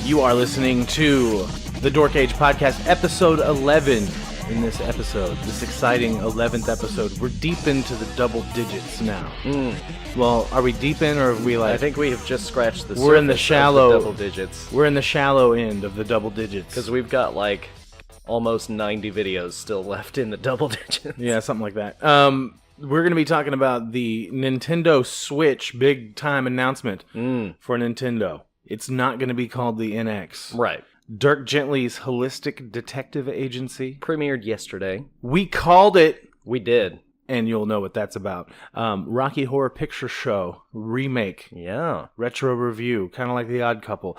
You are listening to the Dork Age Podcast, episode 11. In this episode, this exciting 11th episode, we're deep into the double digits now. Well, are we deep in, or are we like... I think we have just scratched the we're in the surface shallow of the double digits. We're in the shallow end of the double digits. Because we've got, like, almost 90 videos still left in the double digits. Yeah, something like that. We're going to be talking about the Nintendo Switch big-time announcement for Nintendo. It's not going to be called the NX. Right. Dirk Gently's Holistic Detective Agency. Premiered yesterday. We called it. We did. And you'll know what that's about. Rocky Horror Picture Show Remake. Yeah. Retro review. Kind of like The Odd Couple.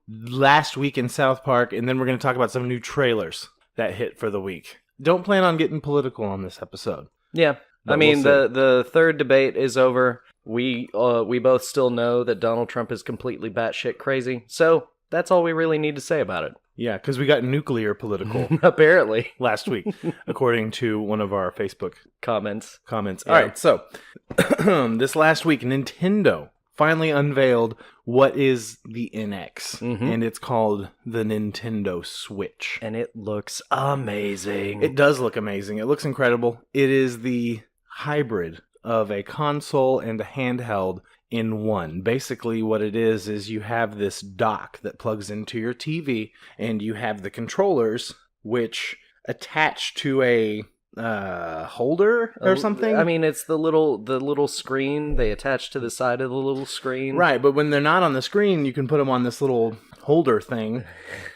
Last week in South Park. And then we're going to talk about some new trailers that hit for the week. Don't plan on getting political on this episode. Yeah. But I mean, we'll the third debate is over. We both still know that Donald Trump is completely batshit crazy. So that's all we really need to say about it. Yeah, because we got nuclear political Apparently. last week, according to one of our Facebook Comments. All Yeah. right, so this last week, Nintendo finally unveiled what is the NX, and it's called the Nintendo Switch. And it looks amazing. It does look amazing. It looks incredible. It is the hybrid of a console and a handheld in one. Basically, what it is you have this dock that plugs into your TV, and you have the controllers, which attach to a holder or something. I mean, it's the little screen they attach to the side of the little screen. Right, but when they're not on the screen, you can put them on this little holder thing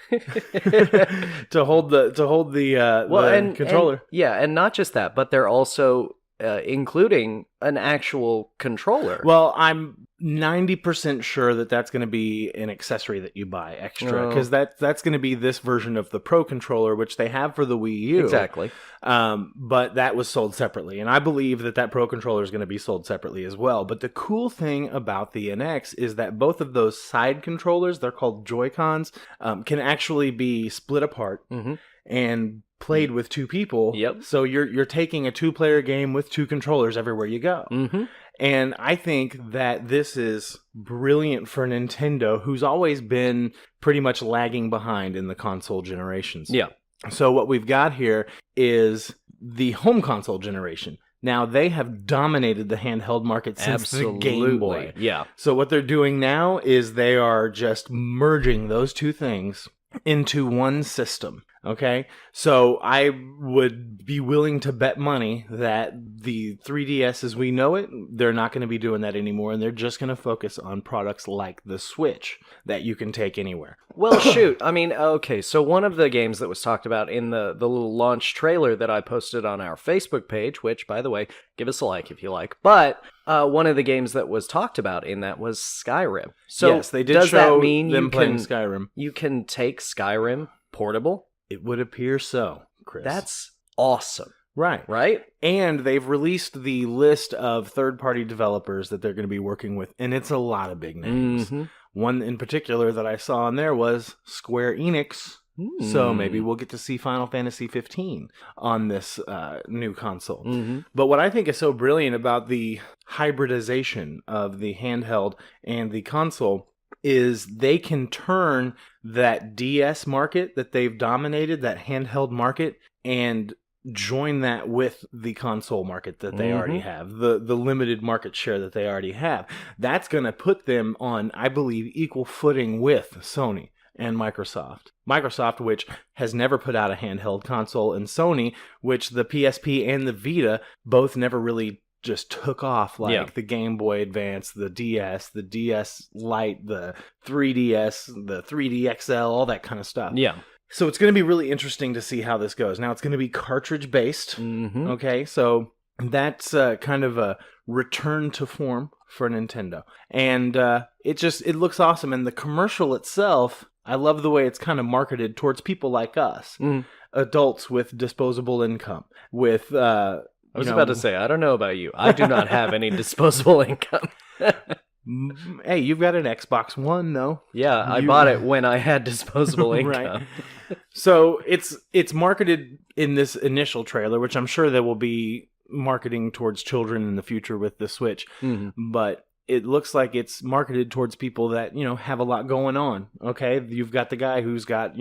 to hold the controller. And not just that, but they're also including an actual controller. Well, I'm 90% sure that that's going to be an accessory that you buy extra, because that's going to be this version of the Pro Controller, which they have for the Wii U. Exactly. But that was sold separately, and I believe that Pro Controller is going to be sold separately as well. But the cool thing about the NX is that both of those side controllers, they're called Joy-Cons, can actually be split apart and played with two people. Yep. So you're taking a two-player game with two controllers everywhere you go. And I think that this is brilliant for Nintendo, who's always been pretty much lagging behind in the console generations. Yeah. So what we've got here is the home console generation. Now, they have dominated the handheld market since the Game Boy. Yeah. So what they're doing now is they are just merging those two things into one system. Okay, so I would be willing to bet money that the 3DS as we know it, they're not going to be doing that anymore, and they're just going to focus on products like the Switch that you can take anywhere. Well, shoot. I mean, okay, so one of the games that was talked about in the little launch trailer that I posted on our Facebook page, which, by the way, give us a like if you like, but one of the games that was talked about in that was Skyrim. So yes, they did does show that mean them playing Skyrim. You can take Skyrim portable? It would appear so, Chris. That's awesome. Right? And they've released the list of third-party developers that they're going to be working with, and it's a lot of big names. One in particular that I saw on there was Square Enix. So maybe we'll get to see Final Fantasy 15 on this new console. But what I think is so brilliant about the hybridization of the handheld and the console is they can turn that DS market that they've dominated, that handheld market, and join that with the console market that they already have, the limited market share that they already have. That's going to put them on, I believe, equal footing with Sony and Microsoft. Microsoft, which has never put out a handheld console, and Sony, which the PSP and the Vita both never really just took off like the Game Boy Advance, the DS Lite, the 3DS, the 3D XL, all that kind of stuff. Yeah. So it's going to be really interesting to see how this goes. Now, it's going to be cartridge-based, okay? So that's kind of a return to form for Nintendo. And it looks awesome. And the commercial itself, I love the way it's kind of marketed towards people like us, adults with disposable income, with... I was about to say, I don't know about you. I do not have any disposable income. Hey, you've got an Xbox One, though. Yeah, I bought it when I had disposable income. Right. So it's marketed in this initial trailer, which I'm sure there will be marketing towards children in the future with the Switch. But it looks like it's marketed towards people that, have a lot going on. Okay. You've got the guy who's got,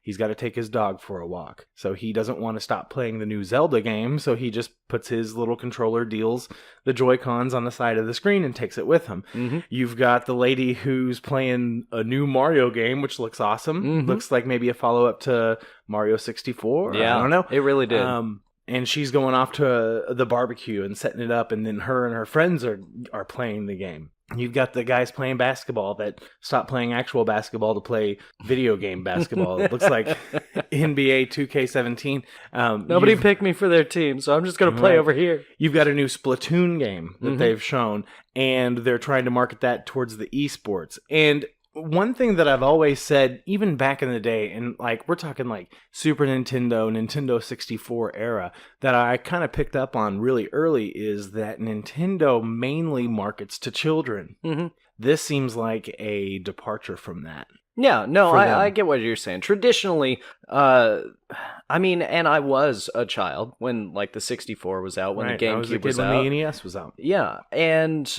he's got to take his dog for a walk. So he doesn't want to stop playing the new Zelda game. So he just puts his little controller, deals the Joy-Cons on the side of the screen and takes it with him. Mm-hmm. You've got the lady who's playing a new Mario game, which looks awesome. Mm-hmm. Looks like maybe a follow-up to Mario 64. Yeah. I don't know. It really did. And she's going off to the barbecue and setting it up, and then her and her friends are playing the game. You've got the guys playing basketball that stopped playing actual basketball to play video game basketball. It looks like NBA 2K17. Nobody picked me for their team, so I'm just going to play over here. You've got a new Splatoon game that they've shown, and they're trying to market that towards the esports. And one thing that I've always said, even back in the day, and we're talking Super Nintendo, Nintendo 64 era, that I kind of picked up on really early is that Nintendo mainly markets to children. Mm-hmm. This seems like a departure from that. Yeah, no, I get what you're saying. Traditionally, and I was a child when the 64 was out, when the GameCube was out. When the NES was out. Yeah, and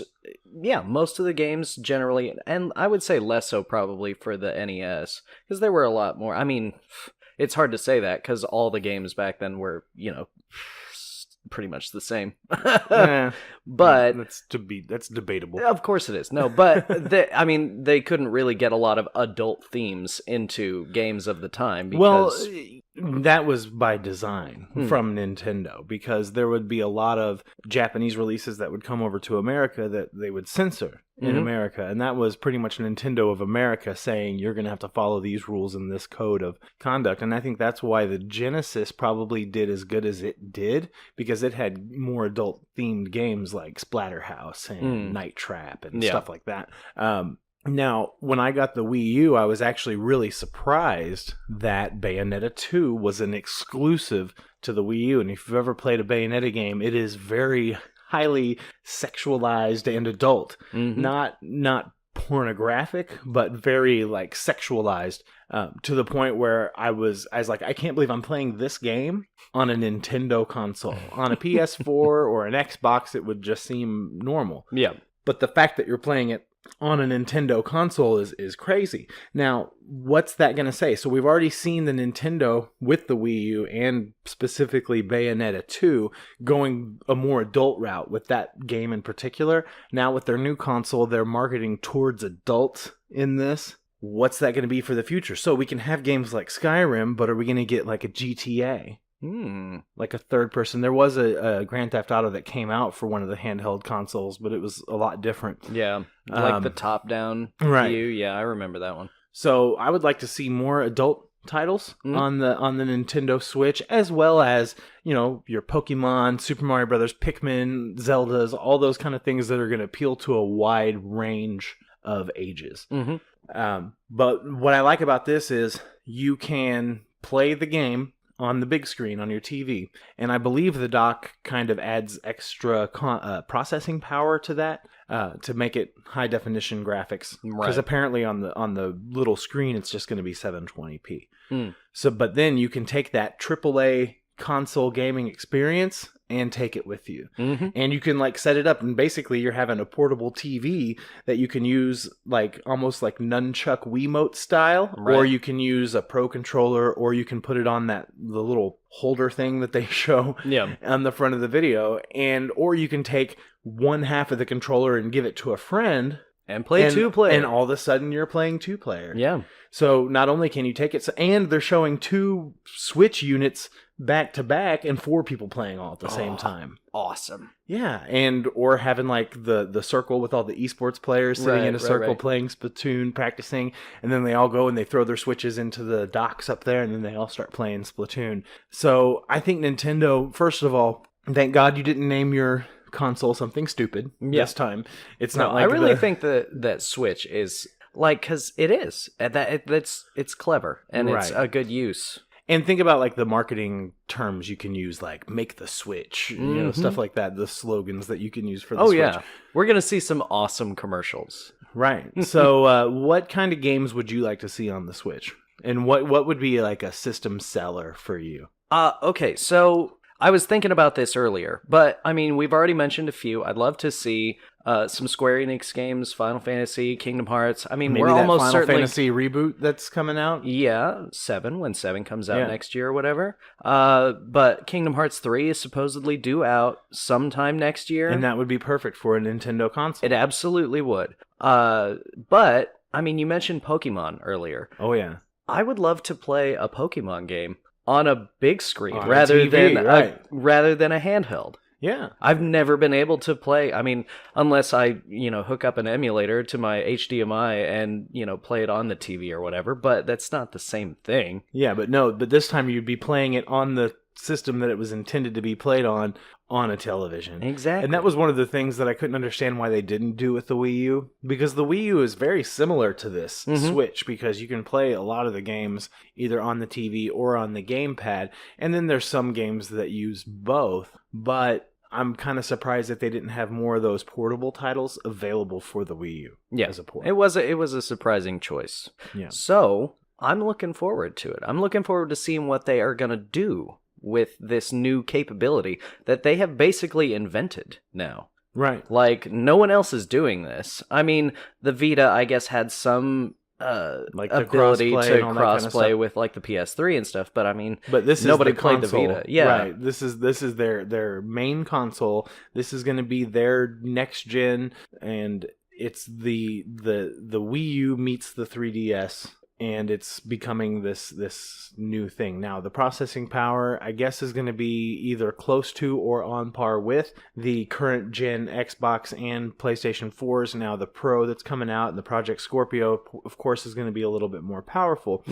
most of the games generally, and I would say less so probably for the NES, because there were a lot more. It's hard to say that because all the games back then were, pretty much the same. But that's debatable. Of course it is. No, but they couldn't really get a lot of adult themes into games of the time because that was by design from Nintendo, because there would be a lot of Japanese releases that would come over to America that they would censor in America, and that was pretty much Nintendo of America saying you're going to have to follow these rules and this code of conduct. And I think that's why the Genesis probably did as good as it did, because it had more adult themed games like Splatterhouse and Night Trap and stuff like that. Now, when I got the Wii U, I was actually really surprised that Bayonetta 2 was an exclusive to the Wii U. And if you've ever played a Bayonetta game, it is very highly sexualized and adult. Not pornographic, but very sexualized, to the point where I was like, I can't believe I'm playing this game on a Nintendo console. On a PS4 or an Xbox, it would just seem normal. Yeah. But the fact that you're playing it on a Nintendo console is crazy. Now, what's that going to say? So we've already seen the Nintendo with the Wii U and specifically Bayonetta 2 going a more adult route with that game in particular. Now with their new console, they're marketing towards adults in this. What's that going to be for the future? So we can have games like Skyrim, but are we going to get a GTA? Like a third person. There was a Grand Theft Auto that came out for one of the handheld consoles, but it was a lot different. Yeah, the top-down view. Yeah, I remember that one. So I would like to see more adult titles on the Nintendo Switch, as well as your Pokemon, Super Mario Brothers, Pikmin, Zeldas, all those kind of things that are going to appeal to a wide range of ages. But what I like about this is you can play the game on the big screen on your TV, and I believe the dock kind of adds extra processing power to that to make it high definition graphics. Because apparently on the little screen it's just going to be 720p. So, but then you can take that AAA console gaming experience and take it with you. And you can set it up, and basically you're having a portable TV that you can use almost like nunchuck Wiimote style, or you can use a Pro controller, or you can put it on the little holder thing that they show on the front of the video, or you can take one half of the controller and give it to a friend and play two-player. And all of a sudden you're playing two-player. Yeah. So not only can you take it, and they're showing two Switch units back to back and 4 people playing all at the same time. Awesome. Yeah, or having the circle with all the esports players sitting in a circle playing Splatoon, practicing, and then they all go and they throw their Switches into the docks up there, and then they all start playing Splatoon. So I think Nintendo, first of all, thank God you didn't name your console something stupid this time. It's not I really think that Switch is because it is it's clever and it's a good use. And think about the marketing terms you can use, make the Switch, stuff like that, the slogans that you can use for the Switch. Oh yeah, we're gonna see some awesome commercials. Right. So what kind of games would you like to see on the Switch? And what would be a system seller for you? Okay, so I was thinking about this earlier, but I mean, we've already mentioned a few. I'd love to see some Square Enix games, Final Fantasy, Kingdom Hearts. I mean, Maybe we're that almost Final certainly Fantasy reboot that's coming out. yeah, 7 when 7 comes out Yeah. next year or whatever. But Kingdom Hearts 3 is supposedly due out sometime next year. And that would be perfect for a Nintendo console. It absolutely would. But I mean, you mentioned Pokemon earlier. Oh, yeah. I would love to play a Pokemon game on a big screen On a rather TV, than right. rather than a handheld. Yeah. I've never been able to play. I mean, unless I, hook up an emulator to my HDMI and, play it on the TV or whatever, but that's not the same thing. Yeah, but this time you'd be playing it on the system that it was intended to be played on a television. Exactly. And that was one of the things that I couldn't understand why they didn't do with the Wii U, because the Wii U is very similar to this Switch, because you can play a lot of the games either on the TV or on the gamepad, and then there's some games that use both, but I'm kind of surprised that they didn't have more of those portable titles available for the Wii U as a port. It was a surprising choice. Yeah. So, I'm looking forward to it. I'm looking forward to seeing what they are going to do with this new capability that they have basically invented now. Right. Like, no one else is doing this. I mean, the Vita, I guess, had some like the ability crossplay to and all that kind of crossplay stuff. with like the PS3 and stuff, but I mean, But nobody is the played console. the Vita. Yeah, right. This is their main console. This is going to be their next gen, and it's the Wii U meets the 3DS, and it's becoming this new thing. Now, the processing power, I guess, is going to be either close to or on par with the current gen Xbox and PlayStation 4s. Now, the Pro that's coming out and the Project Scorpio, of course, is going to be a little bit more powerful.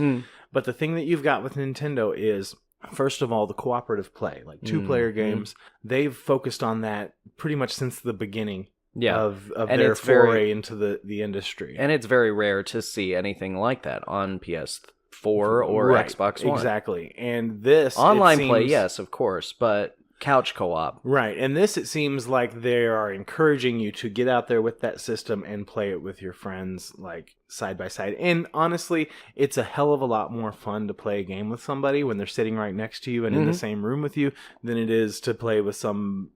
But the thing that you've got with Nintendo is, first of all, the cooperative play, like two-player games. They've focused on that pretty much since the beginning. Of and their it's foray into the industry. And it's very rare to see anything like that on PS4 or Right, Xbox One. Exactly. And this... Online it seems, play, yes, of course, but couch co-op. Right. And this, it seems like they are encouraging you to get out there with that system and play it with your friends, like, side by side. And honestly, it's a hell of a lot more fun to play a game with somebody when they're sitting right next to you and in the same room with you than it is to play with somebody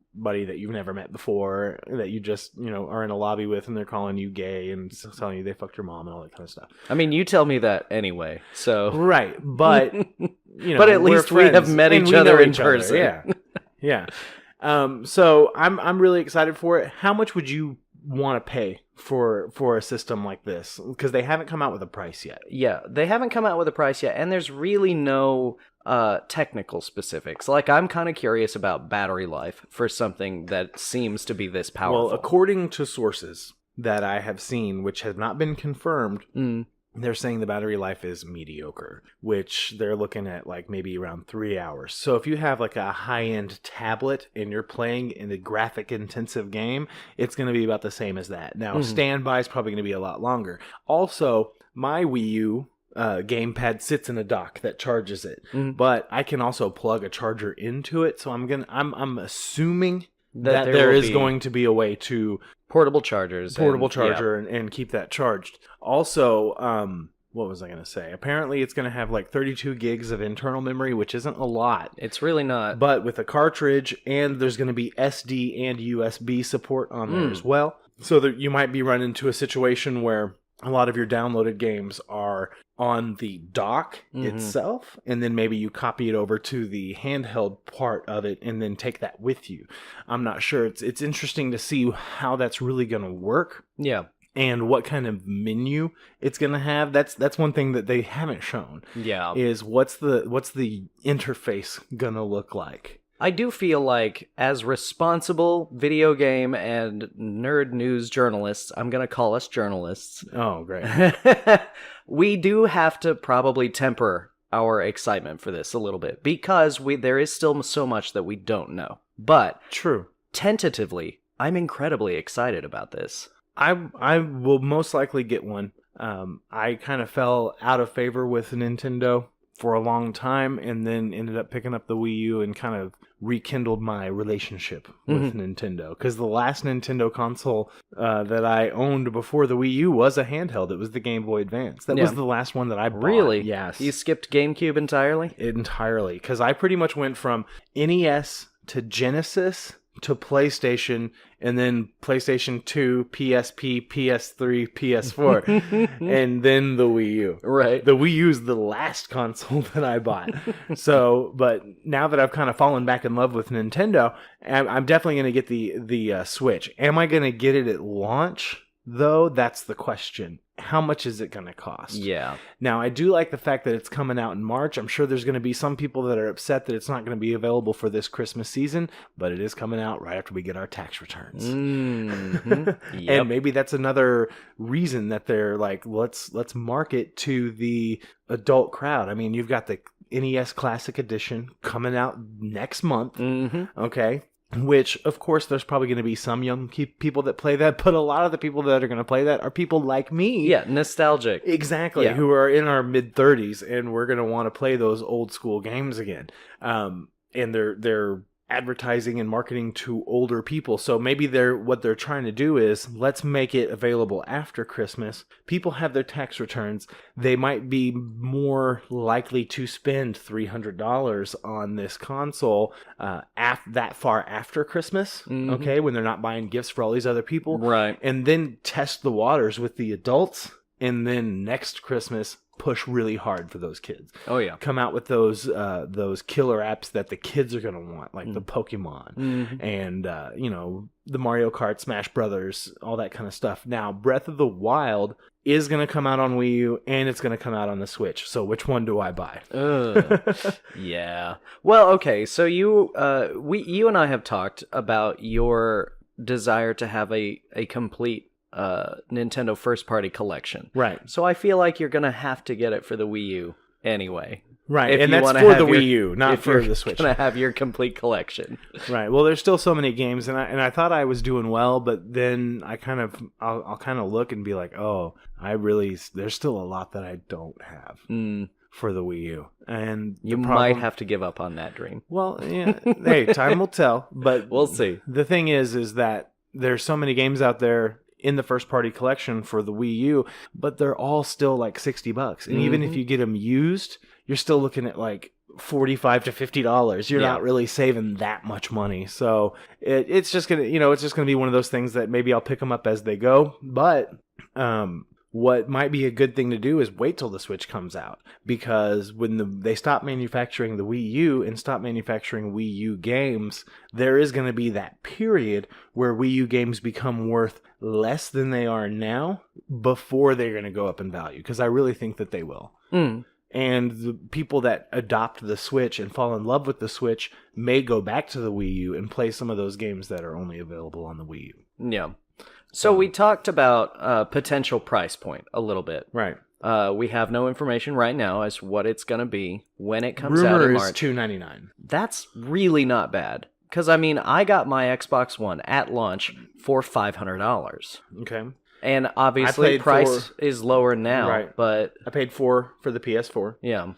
that you've never met before, that you just, are in a lobby with, and they're calling you gay and telling you they fucked your mom and all that kind of stuff. I mean, you tell me that anyway, so... Right, but, but at least we have met each other in person. Yeah, yeah. So I'm really excited for it. How much would you want to pay for a system like this? Because they haven't come out with a price yet. Yeah, they haven't come out with a price yet, and there's really no technical specifics. Like, I'm kind of curious about battery life for something that seems to be this powerful. Well, according to sources that I have seen, which have not been confirmed, they're saying the battery life is mediocre, which they're looking at like maybe around 3 hours. So if you have like a high-end tablet and you're playing in a graphic-intensive game, it's going to be about the same as that. Now, standby is probably going to be a lot longer. Also, my Wii U gamepad sits in a dock that charges it, but I can also plug a charger into it. So I'm assuming that there is going to be a way to portable chargers, and keep that charged. Also, what was I going to say? Apparently, it's going to have like 32 gigs of internal memory, which isn't a lot. It's really not. But with a cartridge, and there's going to be SD and USB support on there as well. So that you might be running into a situation where a lot of your downloaded games are on the dock itself, and then maybe you copy it over to the handheld part of it and then take that with you. I'm not sure. It's interesting to see how that's really going to work. Yeah. And what kind of menu it's going to have. That's one thing that they haven't shown. Yeah. Is what's the interface going to look like? I do feel like, as responsible video game and nerd news journalists, I'm going to call us journalists. Oh, great. We do have to probably temper our excitement for this a little bit, because there is still so much that we don't know. But true. Tentatively, I'm incredibly excited about this. I will most likely get one. I kind of fell out of favor with Nintendo for a long time, and then ended up picking up the Wii U and kind of rekindled my relationship with Nintendo. Because the last Nintendo console that I owned before the Wii U was a handheld. It was the Game Boy Advance. That was the last one that I bought. Really? Yes. You skipped GameCube entirely? Entirely. Because I pretty much went from NES to Genesis to PlayStation, and then PlayStation 2, PSP, PS3, PS4, and then the Wii U. Right. The Wii U is the last console that I bought. So, but now that I've kind of fallen back in love with Nintendo, I'm definitely going to get the Switch. Am I going to get it at launch, though? That's the question. How much is it going to cost? Yeah. Now, I do like the fact that it's coming out in March. I'm sure there's going to be some people that are upset that it's not going to be available for this Christmas season, but it is coming out right after we get our tax returns. Mm-hmm. Yep. And maybe that's another reason that they're like, let's market to the adult crowd. I mean, you've got the NES Classic Edition coming out next month. Mm-hmm. Okay. Which, of course, there's probably going to be some young people that play that, but a lot of the people that are going to play that are people like me. Yeah, nostalgic. Exactly, Yeah. who are in our mid-30s, and we're going to want to play those old-school games again. And they're advertising and marketing to older people. So maybe what they're trying to do is, let's make it available after Christmas. People have their tax returns. They might be more likely to spend $300 on this console that far after Christmas, okay, when they're not buying gifts for all these other people. Right. And then test the waters with the adults, and then next Christmas push really hard for those kids. Oh yeah. Come out with those killer apps that the kids are going to want, like the Pokemon and the Mario Kart, Smash Brothers, all that kind of stuff. Now, Breath of the Wild is going to come out on Wii U, and it's going to come out on the Switch. So which one do I buy? Yeah. Well, okay. So you and I have talked about your desire to have a complete Nintendo first-party collection. Right. So I feel like you're going to have to get it for the Wii U anyway. Right, If and you that's wanna for have the your- Wii U, not if for you're the Switch. going to have your complete collection. Right. Well, there's still so many games, and I thought I was doing well, but then I'll kind of look and be like, oh, there's still a lot that I don't have for the Wii U, and You might have to give up on that dream. Well, yeah. Hey, time will tell, but We'll see. The thing is that there's so many games out there in the first party collection for the Wii U, but they're all still like $60, and even if you get them used, you're still looking at like $45 to $50. You're not really saving that much money. So it's just gonna, be one of those things that maybe I'll pick them up as they go. But what might be a good thing to do is wait till the Switch comes out, because when they stop manufacturing the Wii U and stop manufacturing Wii U games, there is going to be that period where Wii U games become worth less than they are now before they're going to go up in value, because I really think that they will. And the people that adopt the Switch and fall in love with the Switch may go back to the Wii U and play some of those games that are only available on the Wii U. Yeah. So we talked about potential price point a little bit. Right. We have no information right now as what it's going to be when it comes out in Rumor is March. $299. That's really not bad. Because, I mean, I got my Xbox One at launch for $500. Okay. And obviously, paid price is lower now. Right. But, I paid $4 for the PS4. yeah.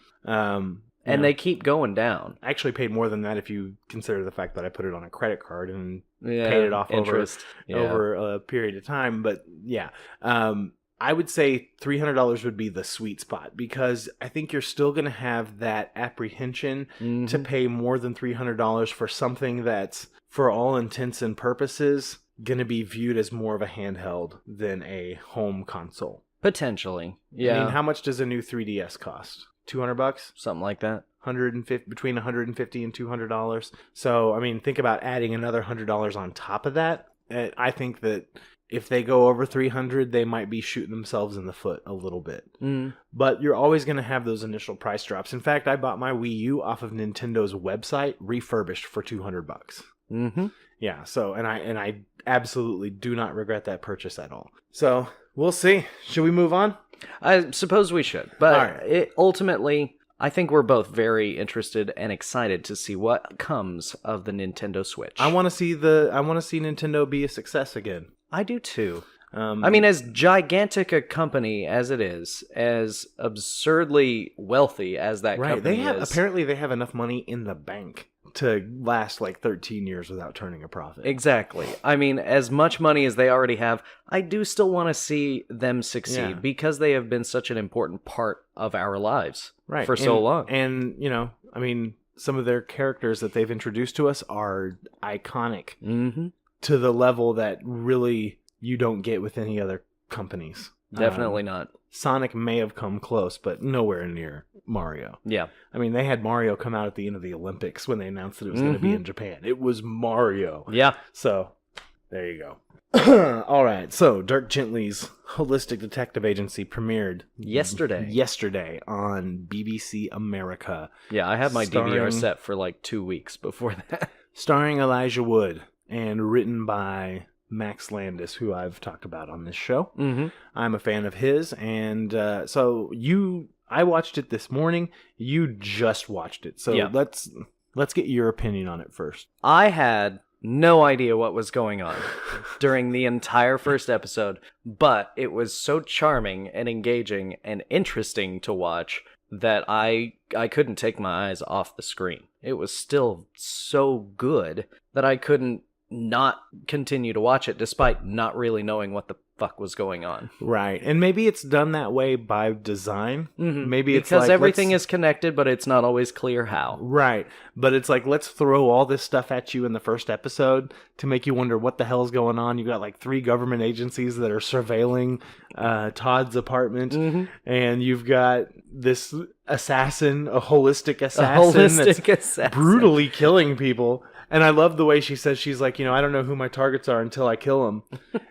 And they keep going down. I actually paid more than that if you consider the fact that I put it on a credit card and Yeah, paid it off interest. over a period of time. But yeah, I would say $300 would be the sweet spot, because I think you're still going to have that apprehension to pay more than $300 for something that's, for all intents and purposes, going to be viewed as more of a handheld than a home console. Potentially. Yeah. I mean, how much does a new 3DS cost? $200? Something like that. Between $150 and $200. So, I mean, think about adding another $100 on top of that. I think that if they go over $300, they might be shooting themselves in the foot a little bit. But you're always going to have those initial price drops. In fact, I bought my Wii U off of Nintendo's website, refurbished for $200. Yeah. So, and I absolutely do not regret that purchase at all. So we'll see. Should we move on? I suppose we should. But All right. ultimately, I think we're both very interested and excited to see what comes of the Nintendo Switch. I want to see Nintendo be a success again. I do too. I mean, as gigantic a company as it is, as absurdly wealthy as that company is. Apparently they have enough money in the bank to last like 13 years without turning a profit. Exactly. I mean, as much money as they already have, I do still want to see them succeed because they have been such an important part of our lives for so long. And, you know, I mean, some of their characters that they've introduced to us are iconic to the level that really you don't get with any other companies. Definitely not. Sonic may have come close, but nowhere near Mario. Yeah. I mean, they had Mario come out at the end of the Olympics when they announced that it was going to be in Japan. It was Mario. Yeah. So, there you go. All right. So, Dirk Gently's Holistic Detective Agency premiered yesterday on BBC America. Yeah, I had my DVR set for like 2 weeks before that. Starring Elijah Wood and written by Max Landis, who I've talked about on this show. I'm a fan of his, and I watched it this morning. You just watched it, so let's get your opinion on it first. I had no idea what was going on during the entire first episode, but it was so charming and engaging and interesting to watch that I couldn't take my eyes off the screen. It was still so good that I couldn't not continue to watch it despite not really knowing what the fuck was going on. Right. And maybe it's done that way by design. Maybe it's because like, everything is connected, but it's not always clear how. Right. But it's like, let's throw all this stuff at you in the first episode to make you wonder what the hell's going on. You got like 3 government agencies that are surveilling Todd's apartment, and you've got this assassin, a holistic assassin, brutally killing people. And I love the way she says, she's like, you know, I don't know who my targets are until I kill them.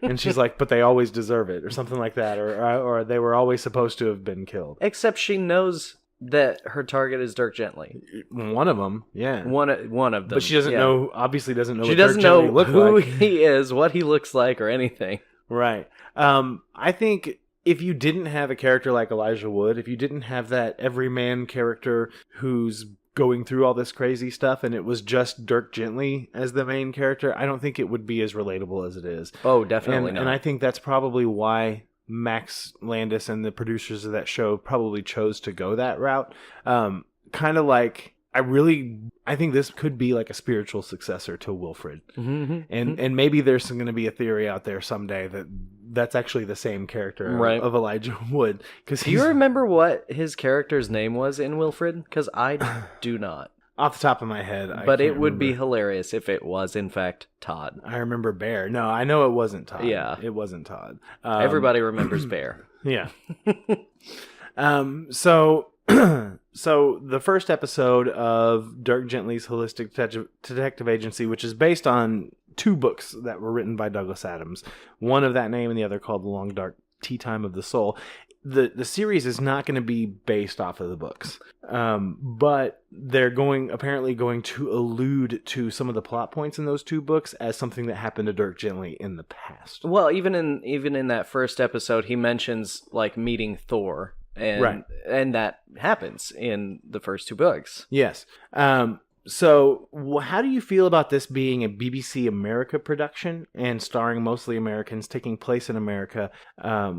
And she's like, but they always deserve it, or something like that. Or they were always supposed to have been killed. Except she knows that her target is Dirk Gently. One of them, yeah. One of them. But she doesn't know, obviously doesn't know she what doesn't Dirk Gently know looked who like. he is, what he looks like, or anything. Right. I think if you didn't have a character like Elijah Wood, if you didn't have that everyman character who's going through all this crazy stuff, and it was just Dirk Gently as the main character, I don't think it would be as relatable as it is. Oh, definitely not. And I think that's probably why Max Landis and the producers of that show probably chose to go that route. Kind of like, I think this could be like a spiritual successor to Wilfred. And maybe there's going to be a theory out there someday that's actually the same character of Elijah Wood. Do you remember what his character's name was in Wilfred? Because I do not. Off the top of my head. But it would be hilarious if it was, in fact, Todd. I remember Bear. No, I know it wasn't Todd. Yeah. It wasn't Todd. Everybody remembers Bear. Yeah. So the first episode of Dirk Gently's Holistic Detective Agency, which is based on 2 books that were written by Douglas Adams, one of that name and the other called The Long Dark Tea Time of the Soul. The series is not going to be based off of the books, but they're apparently going to allude to some of the plot points in those 2 books as something that happened to Dirk Gently in the past. Well, even in that first episode, he mentions like meeting Thor. And that happens in the first 2 books. Yes. So how do you feel about this being a BBC America production and starring mostly Americans, taking place in America,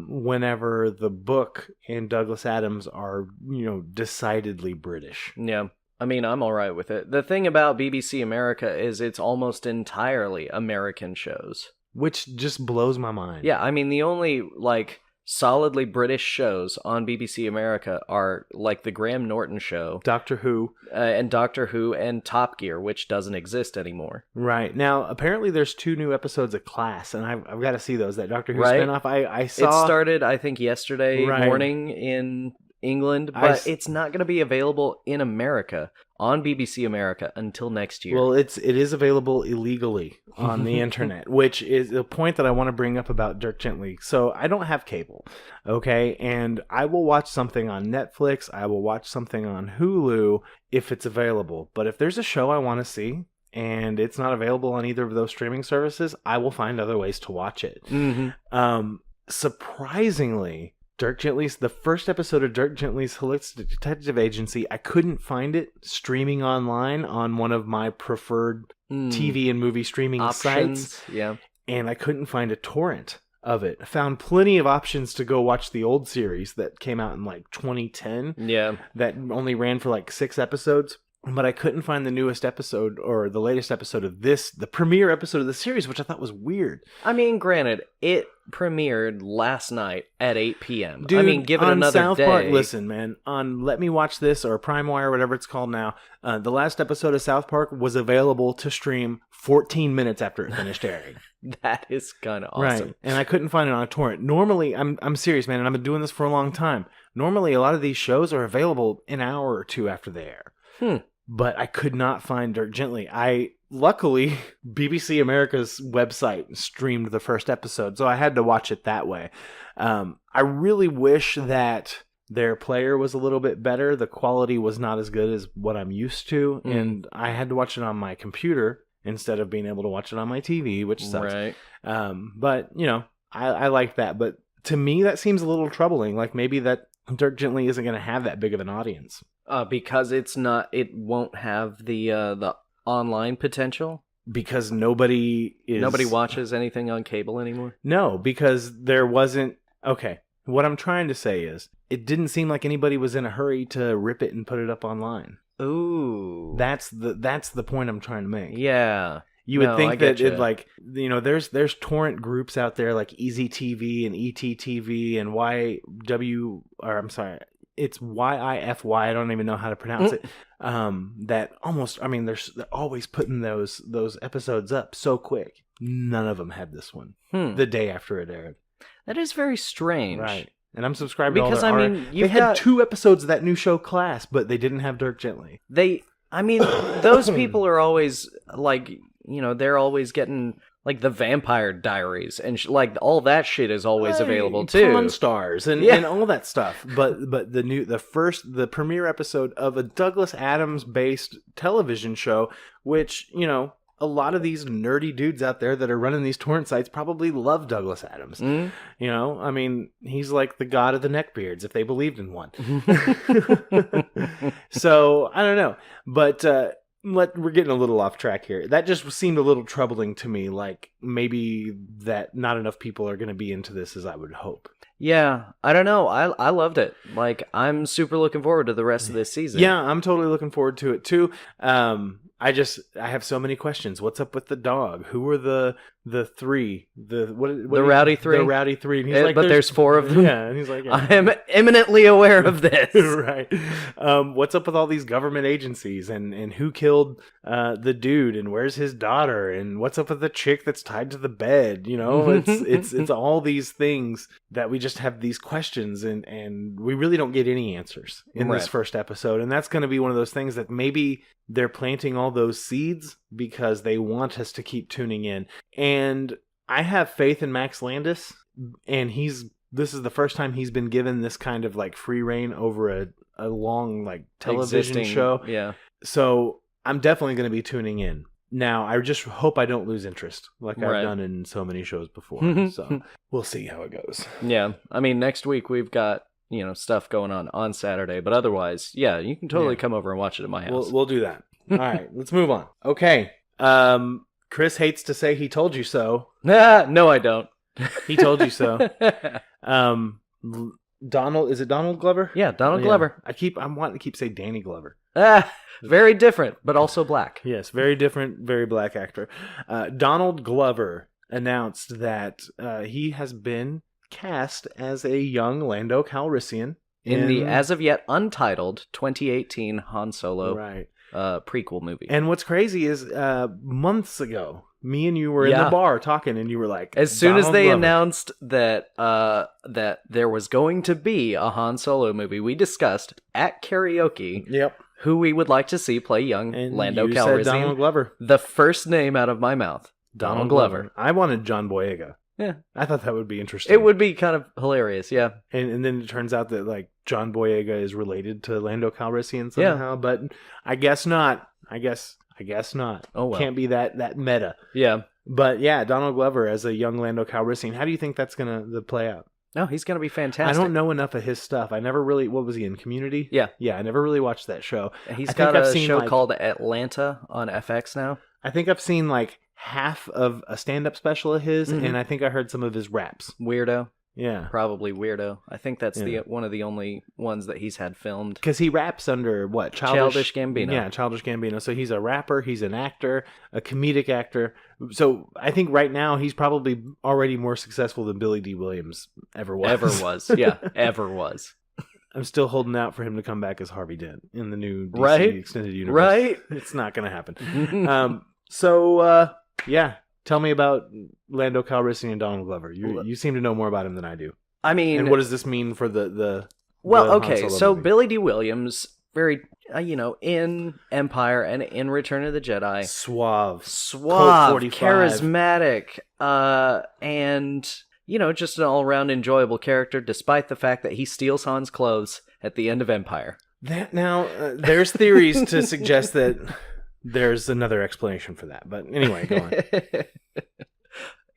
whenever the book and Douglas Adams are, you know, decidedly British? Yeah. I mean, I'm all right with it. The thing about BBC America is it's almost entirely American shows. Which just blows my mind. Yeah, I mean, the only, like, solidly British shows on BBC America are like the Graham Norton show, Doctor Who, and Top Gear, which doesn't exist anymore. Right. Now, apparently there's 2 new episodes of Class, and I've got to see those. That Doctor Who spinoff, I saw. It started, I think, yesterday morning in England, but it's not going to be available in America on BBC America until next year. Well, it is available illegally on the internet, which is a point that I want to bring up about Dirk Gently. So I don't have cable, okay? And I will watch something on Netflix, I will watch something on Hulu if it's available. But if there's a show I want to see and it's not available on either of those streaming services, I will find other ways to watch it. Surprisingly, the first episode of Dirk Gently's Holistic Detective Agency, I couldn't find it streaming online on one of my preferred TV and movie streaming sites. Yeah. And I couldn't find a torrent of it. I found plenty of options to go watch the old series that came out in like 2010. Yeah. That only ran for like 6 episodes. But I couldn't find the newest episode or the latest episode of the premiere episode of the series, which I thought was weird. I mean, granted, it premiered last night at 8 p.m. Dude, I mean, give it on another South day. Park, listen, man, on Let Me Watch This or Prime Wire, whatever it's called now, the last episode of South Park was available to stream 14 minutes after it finished airing. That is kind of awesome. Right, and I couldn't find it on a torrent. Normally, I'm serious, man, and I've been doing this for a long time. Normally, a lot of these shows are available an hour or two after they air. But I could not find Dirk Gently. Luckily, BBC America's website streamed the first episode, so I had to watch it that way. I really wish that their player was a little bit better. The quality was not as good as what I'm used to, and I had to watch it on my computer instead of being able to watch it on my TV, which sucks. Right. But, you know, I like that. But to me, that seems a little troubling. Like maybe that Dirk Gently isn't going to have that big of an audience. Because it won't have the online potential? Because nobody watches anything on cable anymore? No, because there wasn't... Okay, what I'm trying to say is, it didn't seem like anybody was in a hurry to rip it and put it up online. Ooh. That's the point I'm trying to make. Yeah. You would think that it, like, you know, there's torrent groups out there like Easy TV and ETTV and it's YIFY. I don't even know how to pronounce it. That almost, I mean, they're always putting those episodes up so quick. None of them had this one the day after it aired. That is very strange. Right. And I'm subscribed because, to all I mean, they had 2 episodes of that new show Class, but they didn't have Dirk Gently. Those people are always like, you know, they're always getting like the Vampire Diaries and like all that shit is always available too. Pawn Stars and all that stuff. But the premiere episode of a Douglas Adams based television show, which, you know, a lot of these nerdy dudes out there that are running these torrent sites probably love Douglas Adams. You know, I mean, he's like the god of the neckbeards if they believed in one. So I don't know, but we're getting a little off track here. That just seemed a little troubling to me. Like maybe that not enough people are going to be into this as I would hope. Yeah, I don't know. I loved it. Like I'm super looking forward to the rest of this season. Yeah, I'm totally looking forward to it too. I have so many questions. What's up with the dog? Who are the three? The rowdy three? The rowdy three. And he's like, but there's 4 of them. Yeah, and he's like, yeah. I am eminently aware of this. Right. What's up with all these government agencies and who killed the dude and where's his daughter and what's up with the chick that's tied to the bed? You know, it's all these things that we just have these questions and we really don't get any answers in this first episode. And that's going to be one of those things that maybe they're planting all those seeds because they want us to keep tuning in. And I have faith in Max Landis, and this is the first time he's been given this kind of like free reign over a long like television show. Yeah. So I'm definitely going to be tuning in. Now, I just hope I don't lose interest like I've done in so many shows before. So we'll see how it goes. Yeah. I mean, next week we've got, you know, stuff going on Saturday, but otherwise, yeah, you can totally come over and watch it at my house. We'll do that. All right, let's move on. Okay. Chris hates to say he told you so. No, I don't. He told you so. Donald, is it Donald Glover? Yeah, Donald Glover. I'm wanting to keep saying Danny Glover. Very different, but also black. Yes, very different, very black actor. Donald Glover announced that he has been cast as a young Lando Calrissian in the as of yet untitled 2018 Han Solo prequel movie. And what's crazy is months ago, me and you were in the bar talking, and you were like, as soon as they announced that there was going to be a Han Solo movie, we discussed at karaoke who we would like to see play young Lando Calrissian. Said Donald Glover. The first name out of my mouth, Donald Glover. I wanted John Boyega. Yeah, I thought that would be interesting. It would be kind of hilarious, yeah. And then it turns out that like John Boyega is related to Lando Calrissian somehow, but I guess not. I guess not. Oh well, can't be that meta. Yeah, but yeah, Donald Glover as a young Lando Calrissian. How do you think that's gonna play out? No, he's gonna be fantastic. I don't know enough of his stuff. I never really. What was he in Community? Yeah. I never really watched that show. He's got a show called Atlanta on FX now. I think I've seen like half of a stand-up special of his, Mhm. and I think I heard some of his raps. Weirdo. Yeah. Probably Weirdo. I think that's Yeah. one of the only ones that he's had filmed. Because he raps under what? Childish Gambino. Yeah, Childish Gambino. So he's a rapper, he's an actor, a comedic actor. So I think right now he's probably already more successful than Billy D. Williams ever was. Ever was. Yeah, ever was. I'm still holding out for him to come back as Harvey Dent in the new DC Right? extended universe. Right? It's not going to happen. Yeah. Tell me about Lando Calrissian and Donald Glover. You seem to know more about him than I do. I mean, And what does this mean for the well, Han okay, Solo so movie? Billy D. Williams, very, in Empire and in Return of the Jedi, Suave, suave, Colt 45. charismatic, and just an all-around enjoyable character, despite the fact that he steals Han's clothes at the end of Empire. That now, there's theories to suggest that there's another explanation for that. But anyway, go on.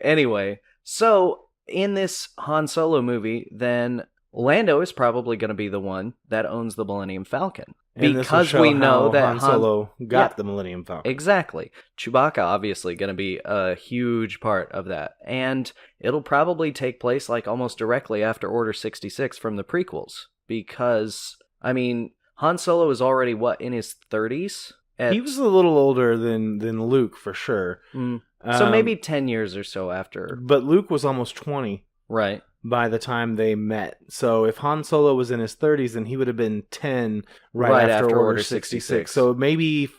Anyway, so in this Han Solo movie, then Lando is probably going to be the one that owns the Millennium Falcon. And this will Because show we know how that Han Solo got Yeah. the Millennium Falcon. Exactly. Chewbacca obviously going to be a huge part of that. And it'll probably take place like almost directly after Order 66 from the prequels. Because, Han Solo is already, in his 30s? He was a little older than Luke, for sure. So maybe 10 years or so after. But Luke was almost 20 Right. by the time they met. So if Han Solo was in his 30s, then he would have been 10 right after Order 66. So maybe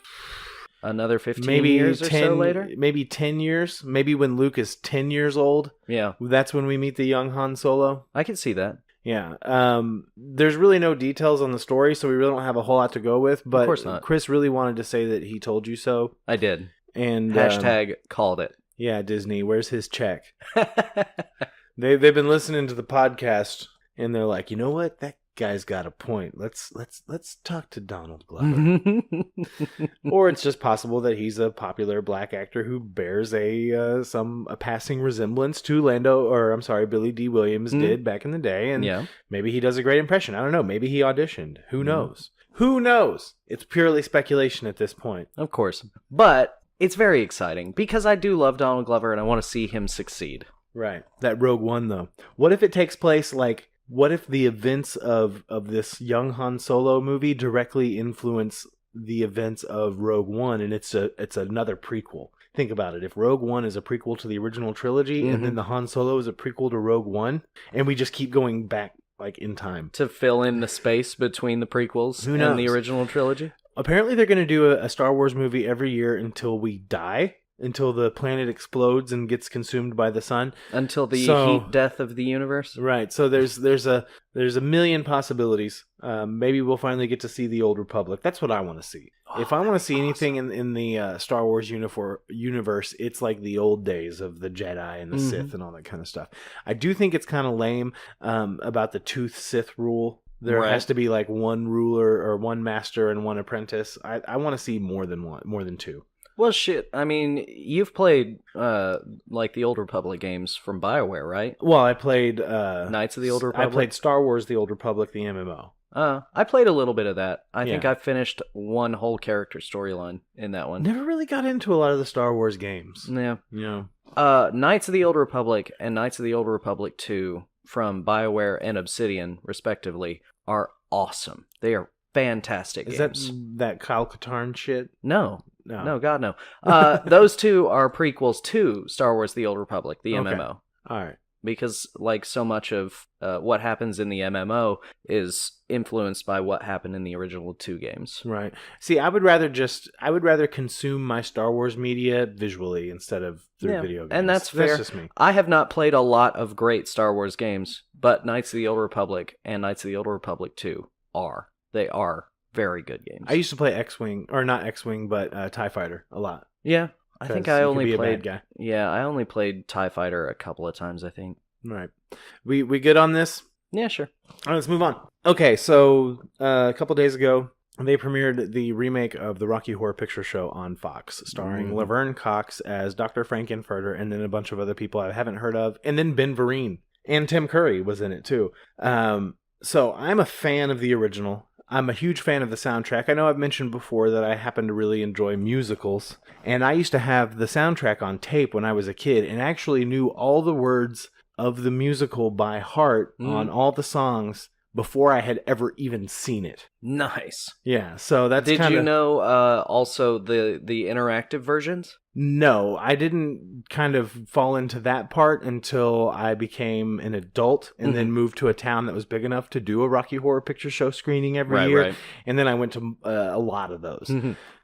Another 15 years or so later? Maybe 10 years. Maybe when Luke is 10 years old. Yeah. That's when we meet the young Han Solo. I can see that. Yeah. There's really no details on the story, so we really don't have a whole lot to go with. But Of course not. Chris really wanted to say that he told you so. I did. And Hashtag called it. yeah, Disney, where's his check? They've been listening to the podcast, and they're like, you know what? That guy's got a point. Let's talk to Donald Glover. Or it's just possible that he's a popular black actor who bears a passing resemblance to Billy D. Williams did back in the day, and Yeah. maybe he does a great impression. I don't know. Maybe he auditioned. Who knows? Who knows? It's purely speculation at this point. Of course. But it's very exciting because I do love Donald Glover and I want to see him succeed. Right. That Rogue One, though. What if it takes place what if the events of this young Han Solo movie directly influence the events of Rogue One, and it's another prequel? Think about it. If Rogue One is a prequel to the original trilogy, and then the Han Solo is a prequel to Rogue One, and we just keep going back in time. To fill in the space between the prequels Who and the knows? original trilogy? Apparently they're going to do a Star Wars movie every year until we die, until the planet explodes and gets consumed by the sun. Until the heat death of the universe? Right. So there's a million possibilities. Maybe we'll finally get to see the Old Republic. That's what I want to see. If I want to see anything in the Star Wars universe, it's like the old days of the Jedi and the Sith and all that kind of stuff. I do think it's kind of lame about the Tooth Sith rule. There has to be one ruler or one master and one apprentice. I want to see more than two. Well, shit. You've played the Old Republic games from BioWare, right? Well, I played Knights of the Old Republic. I played Star Wars: The Old Republic, the MMO. I played a little bit of that. I think Yeah. I finished one whole character storyline in that one. Never really got into a lot of the Star Wars games. Yeah. You know. Knights of the Old Republic and Knights of the Old Republic 2 from BioWare and Obsidian, respectively, are awesome. They are fantastic Is games. that Kyle Katarn shit? No, No. God, no. Those two are prequels to Star Wars: The Old Republic, the Okay. MMO. All right. Because so much of what happens in the MMO is influenced by what happened in the original two games. Right. See, I would rather consume my Star Wars media visually instead of through video games. And that's fair. That's just me. I have not played a lot of great Star Wars games, but Knights of the Old Republic and Knights of the Old Republic 2 are. They are very good games. I used to play X-Wing, or not X-Wing, but TIE Fighter a lot. Yeah. I think 'Cause I you could only be a played bad guy. Yeah, I only played TIE Fighter a couple of times, I think. Right. We good on this? Yeah, sure. All right, let's move on. Okay, so a couple days ago, they premiered the remake of the Rocky Horror Picture Show on Fox, starring Laverne Cox as Dr. Frankenfurter, and then a bunch of other people I haven't heard of, and then Ben Vereen. And Tim Curry was in it, too. So I'm a fan of the original. I'm a huge fan of the soundtrack. I know I've mentioned before that I happen to really enjoy musicals. And I used to have the soundtrack on tape when I was a kid and actually knew all the words of the musical by heart on all the songs before I had ever even seen it. Nice. Yeah, so that's Did you know also the interactive versions? No, I didn't kind of fall into that part until I became an adult and then moved to a town that was big enough to do a Rocky Horror Picture Show screening every year. Right. And then I went to a lot of those.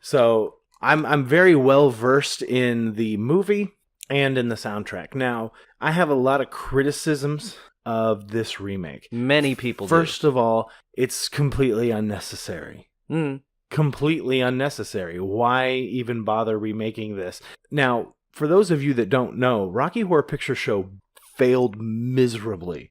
So I'm very well versed in the movie and in the soundtrack. Now, I have a lot of criticisms of this remake. Many people do. First of all, it's completely unnecessary. Completely unnecessary. Why even bother remaking this? Now, for those of you that don't know, Rocky Horror Picture Show failed miserably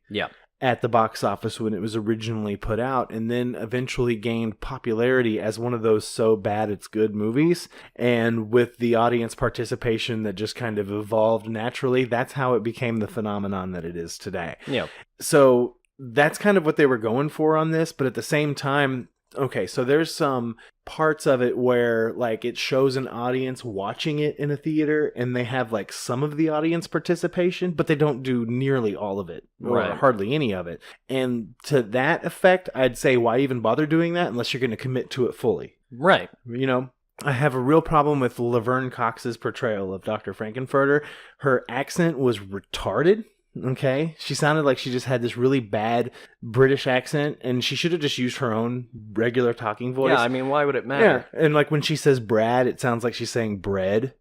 at the box office when it was originally put out, and then eventually gained popularity as one of those so bad it's good movies. And with the audience participation that just kind of evolved naturally, that's how it became the phenomenon that it is today. Yeah. So that's kind of what they were going for on this, but at the same time, okay, so there's some parts of it where like it shows an audience watching it in a theater and they have like some of the audience participation, but they don't do nearly all of it or hardly any of it. And to that effect, I'd say why even bother doing that unless you're going to commit to it fully? Right. You know, I have a real problem with Laverne Cox's portrayal of Dr. Frankenfurter. Her accent was retarded. Okay, she sounded like she just had this really bad British accent, and she should have just used her own regular talking voice. Yeah, I mean, why would it matter? Yeah, and like when she says Brad, it sounds like she's saying bread,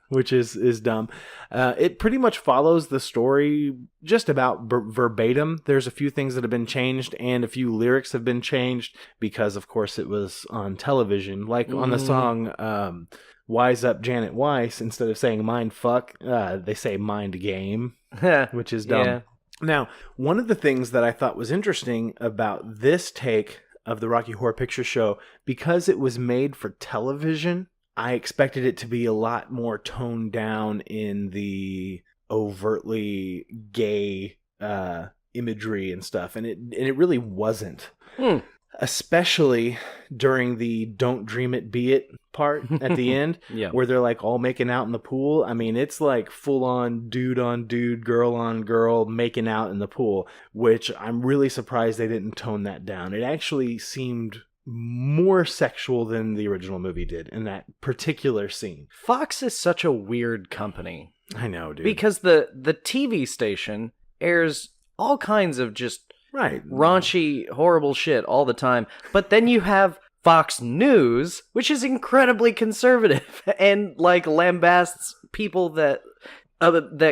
which is dumb. It pretty much follows the story just about verbatim. There's a few things that have been changed, and a few lyrics have been changed because, of course, it was on television. Like on the song Wise Up Janet Weiss, instead of saying mind fuck, they say mind game. Which is dumb. Yeah. Now, one of the things that I thought was interesting about this take of the Rocky Horror Picture Show, because it was made for television, I expected it to be a lot more toned down in the overtly gay imagery and stuff, and it really wasn't. Especially during the "Don't Dream It, Be It" part at the end, where they're like all making out in the pool. I mean, it's like full on dude, girl on girl making out in the pool, which I'm really surprised they didn't tone that down. It actually seemed more sexual than the original movie did in that particular scene. Fox is such a weird company. I know, dude. Because the TV station airs all kinds of just raunchy, horrible shit all the time. But then you have Fox News, which is incredibly conservative and like lambasts people that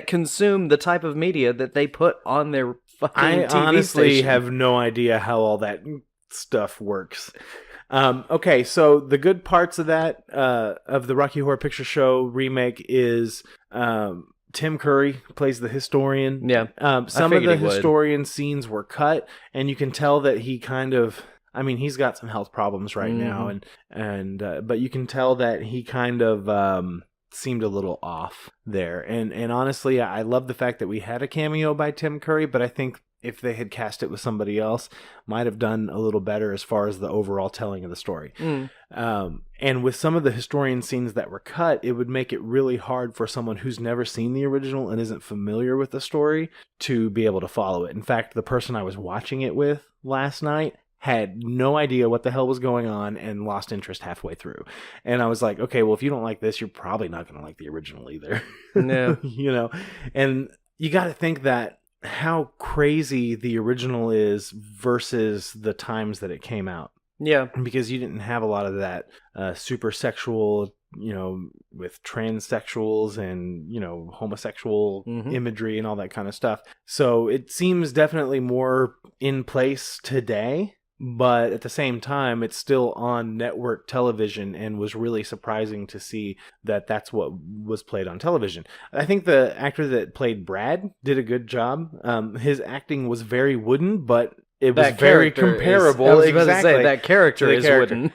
consume the type of media that they put on their fucking TV station. I honestly have no idea how all that stuff works. Okay, so the good parts of that of the Rocky Horror Picture Show remake is Tim Curry plays the historian. Yeah. Some of the historian scenes were cut, and you can tell that he kind of, I mean, he's got some health problems right now, and but you can tell that he kind of seemed a little off there. And honestly, I love the fact that we had a cameo by Tim Curry, but I think if they had cast it with somebody else, might have done a little better as far as the overall telling of the story. And with some of the historian scenes that were cut, it would make it really hard for someone who's never seen the original and isn't familiar with the story to be able to follow it. In fact, the person I was watching it with last night had no idea what the hell was going on and lost interest halfway through. And I was like, okay, well, if you don't like this, you're probably not going to like the original either. No. You know, and you got to think that how crazy the original is versus the times that it came out. Yeah. Because you didn't have a lot of that super sexual, you know, with transsexuals and, you know, homosexual imagery and all that kind of stuff. So it seems definitely more in place today. But at the same time, it's still on network television and was really surprising to see that that's what was played on television. I think the actor that played Brad did a good job. His acting was very wooden, but it was very comparable. I was about to say, that character is wooden.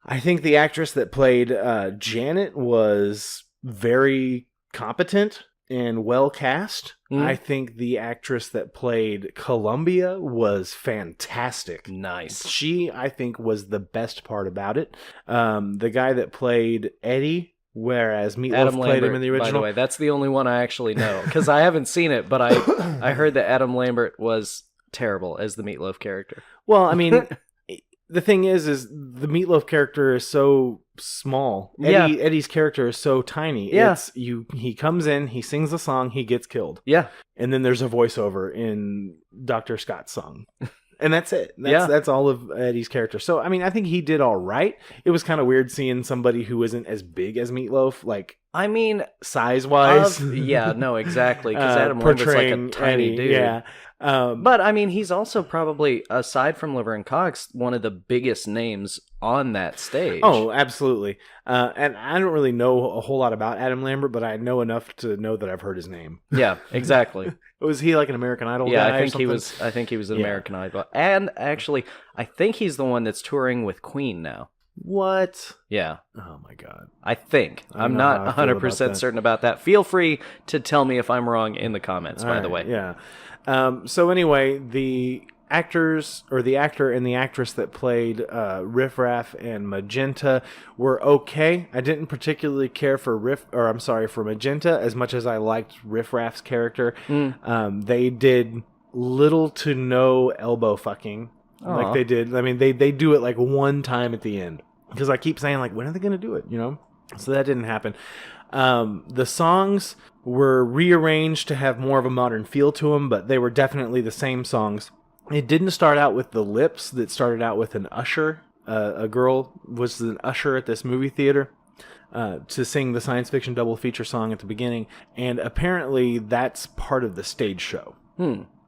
I think the actress that played Janet was very competent and well cast. I think the actress that played Columbia was fantastic. Nice. She, I think, was the best part about it. The guy that played Eddie, whereas Meatloaf Adam played Lambert, him in the original. by the way, that's the only one I actually know because I haven't seen it, but I heard that Adam Lambert was terrible as the Meatloaf character. Well, I mean, the thing is the Meatloaf character is so small. Eddie's character is so tiny. Yeah. He comes in, he sings a song, he gets killed. Yeah. And then there's a voiceover in Dr. Scott's song. And that's it. That's all of Eddie's character. So, I mean, I think he did all right. It was kind of weird seeing somebody who isn't as big as Meatloaf, like, I mean, size-wise. Yeah, no, exactly. Because Adam Lambert's like a tiny Eddie, dude. Yeah. But, I mean, he's also probably, aside from Laverne Cox, one of the biggest names on that stage. Oh, absolutely. And I don't really know a whole lot about Adam Lambert, but I know enough to know that I've heard his name. Yeah, exactly. Was he like an American Idol Yeah, guy? I think he was an American Idol. And actually, I think he's the one that's touring with Queen now. What? Yeah. Oh my God. I think. I'm not 100% certain about that. Feel free to tell me if I'm wrong in the comments, by the way. Yeah. So anyway, the actors, or the actor and the actress that played Riff Raff and Magenta were okay. I didn't particularly care for for Magenta as much as I liked Riff Raff's character. They did little to no elbow fucking. Like they did. I mean, they do it like one time at the end. Because I keep saying, like, when are they going to do it, you know? So that didn't happen. The songs were rearranged to have more of a modern feel to them, but they were definitely the same songs. It didn't start out with the lips. That started out with an usher. A girl was an usher at this movie theater to sing the science fiction double feature song at the beginning. And apparently that's part of the stage show.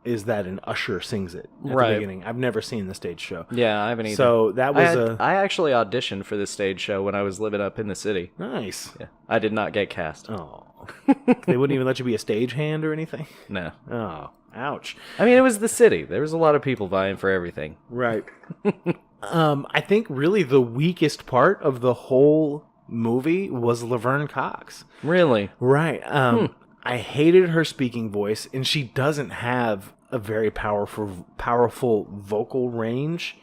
Is that an usher sings it at the beginning. I've never seen the stage show. Yeah, I haven't either. So that was I actually auditioned for this stage show when I was living up in the city. Nice. Yeah, I did not get cast. Oh. They wouldn't even let you be a stagehand or anything? No. Oh, ouch. I mean, it was the city. There was a lot of people vying for everything. Right. I think really the weakest part of the whole movie was Laverne Cox. Really? Right. I hated her speaking voice, and she doesn't have a very powerful vocal range.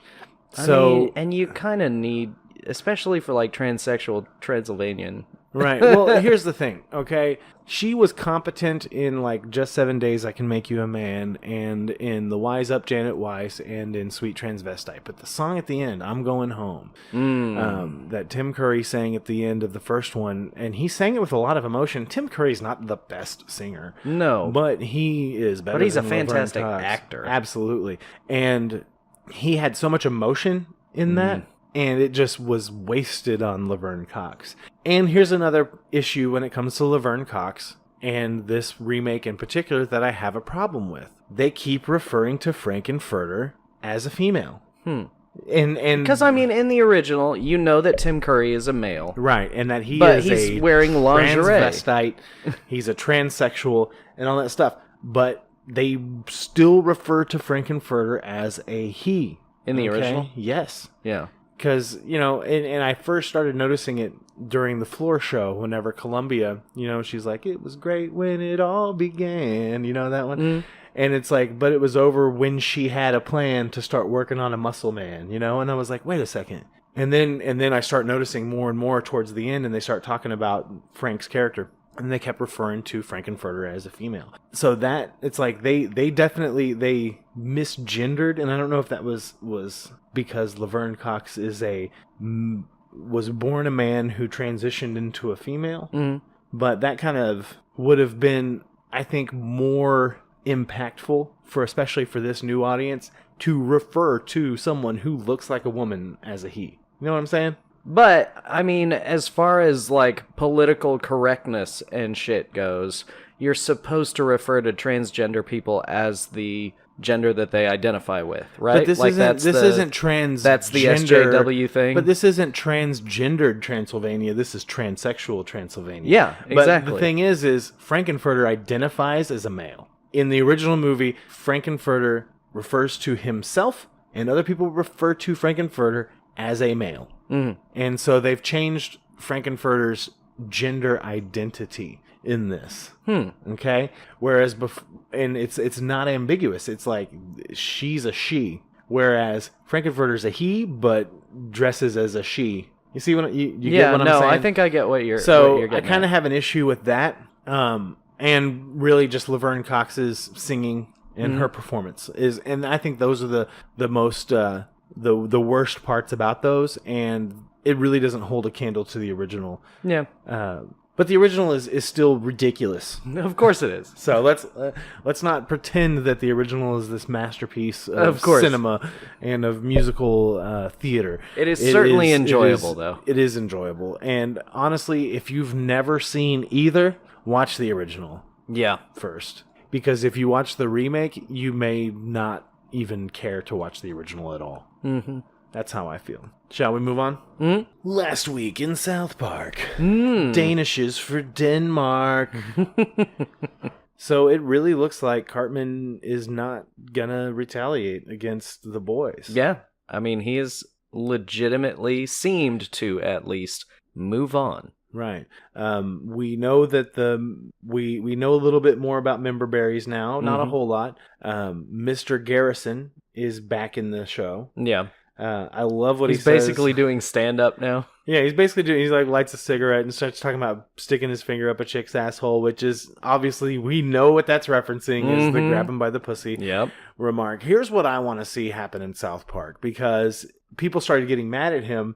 I mean, and you kind of need, especially for like transsexual Transylvanian. Right. Well, here's the thing, okay? She was competent in like Just 7 Days I Can Make You a Man, and in The Wise Up Janet Weiss, and in Sweet Transvestite. But the song at the end, I'm Going Home, that Tim Curry sang at the end of the first one, and he sang it with a lot of emotion. Tim Curry's not the best singer. No. But he is better. But he's a than Laverne fantastic Cox. actor. Absolutely. And he had so much emotion in that. And it just was wasted on Laverne Cox. And here's another issue when it comes to Laverne Cox, and this remake in particular, that I have a problem with. They keep referring to Frankenfurter as a female. And because, I mean, in the original, you know that Tim Curry is a male. Right, and that he's wearing lingerie. Transvestite, he's a transsexual, and all that stuff. But they still refer to Frankenfurter as a he. In the original? Yes. Yeah. Because, you know, and I first started noticing it during the floor show whenever Columbia, you know, she's like, it was great when it all began, you know, that one? And it's like, but it was over when she had a plan to start working on a muscle man, you know? And I was like, wait a second. And then I start noticing more and more towards the end, and they start talking about Frank's character. And they kept referring to Frankenfurter as a female. So that, it's like, they definitely misgendered, and I don't know if that was because Laverne Cox was born a man who transitioned into a female. But that kind of would have been, I think, more impactful, especially for this new audience, to refer to someone who looks like a woman as a he. You know what I'm saying? But, I mean, as far as, like, political correctness and shit goes, you're supposed to refer to transgender people as the gender that they identify with, right? But this isn't trans. That's the SJW thing. But this isn't transgendered Transylvania. This is transsexual Transylvania. Yeah, exactly. But the thing is Frankenfurter identifies as a male. In the original movie, Frankenfurter refers to himself, and other people refer to Frankenfurter as a male. And so they've changed Frankenfurter's gender identity in this. Okay? Whereas and it's not ambiguous. It's like she's a she. Whereas Frankenfurter's a he, but dresses as a she. You see what you get what I'm saying? I think I get what you're So what you're I kind of have an issue with that. And really just Laverne Cox's singing and her performance and I think those are the most the worst parts about those, and it really doesn't hold a candle to the original. Yeah. But the original is still ridiculous. Of course it is. So let's not pretend that the original is this masterpiece of course. cinema and of musical theater. It is certainly enjoyable, though. It is enjoyable. And honestly, if you've never seen either, watch the original first. Because if you watch the remake, you may not even care to watch the original at all. Mm-hmm. That's how I feel. Shall we move on? Mm? Last week in South Park. Danishes for Denmark. So it really looks like Cartman is not gonna retaliate against the boys. Yeah. I mean, he is legitimately seemed to at least move on. Right. We know that we know a little bit more about member berries now. Not a whole lot. Mr. Garrison is back in the show. Yeah. I love what he's he says. He's basically doing stand-up now. Yeah, he's basically doing. He's like lights a cigarette and starts talking about sticking his finger up a chick's asshole, which is obviously we know what that's referencing is the grab him by the pussy remark. Here's what I want to see happen in South Park, because people started getting mad at him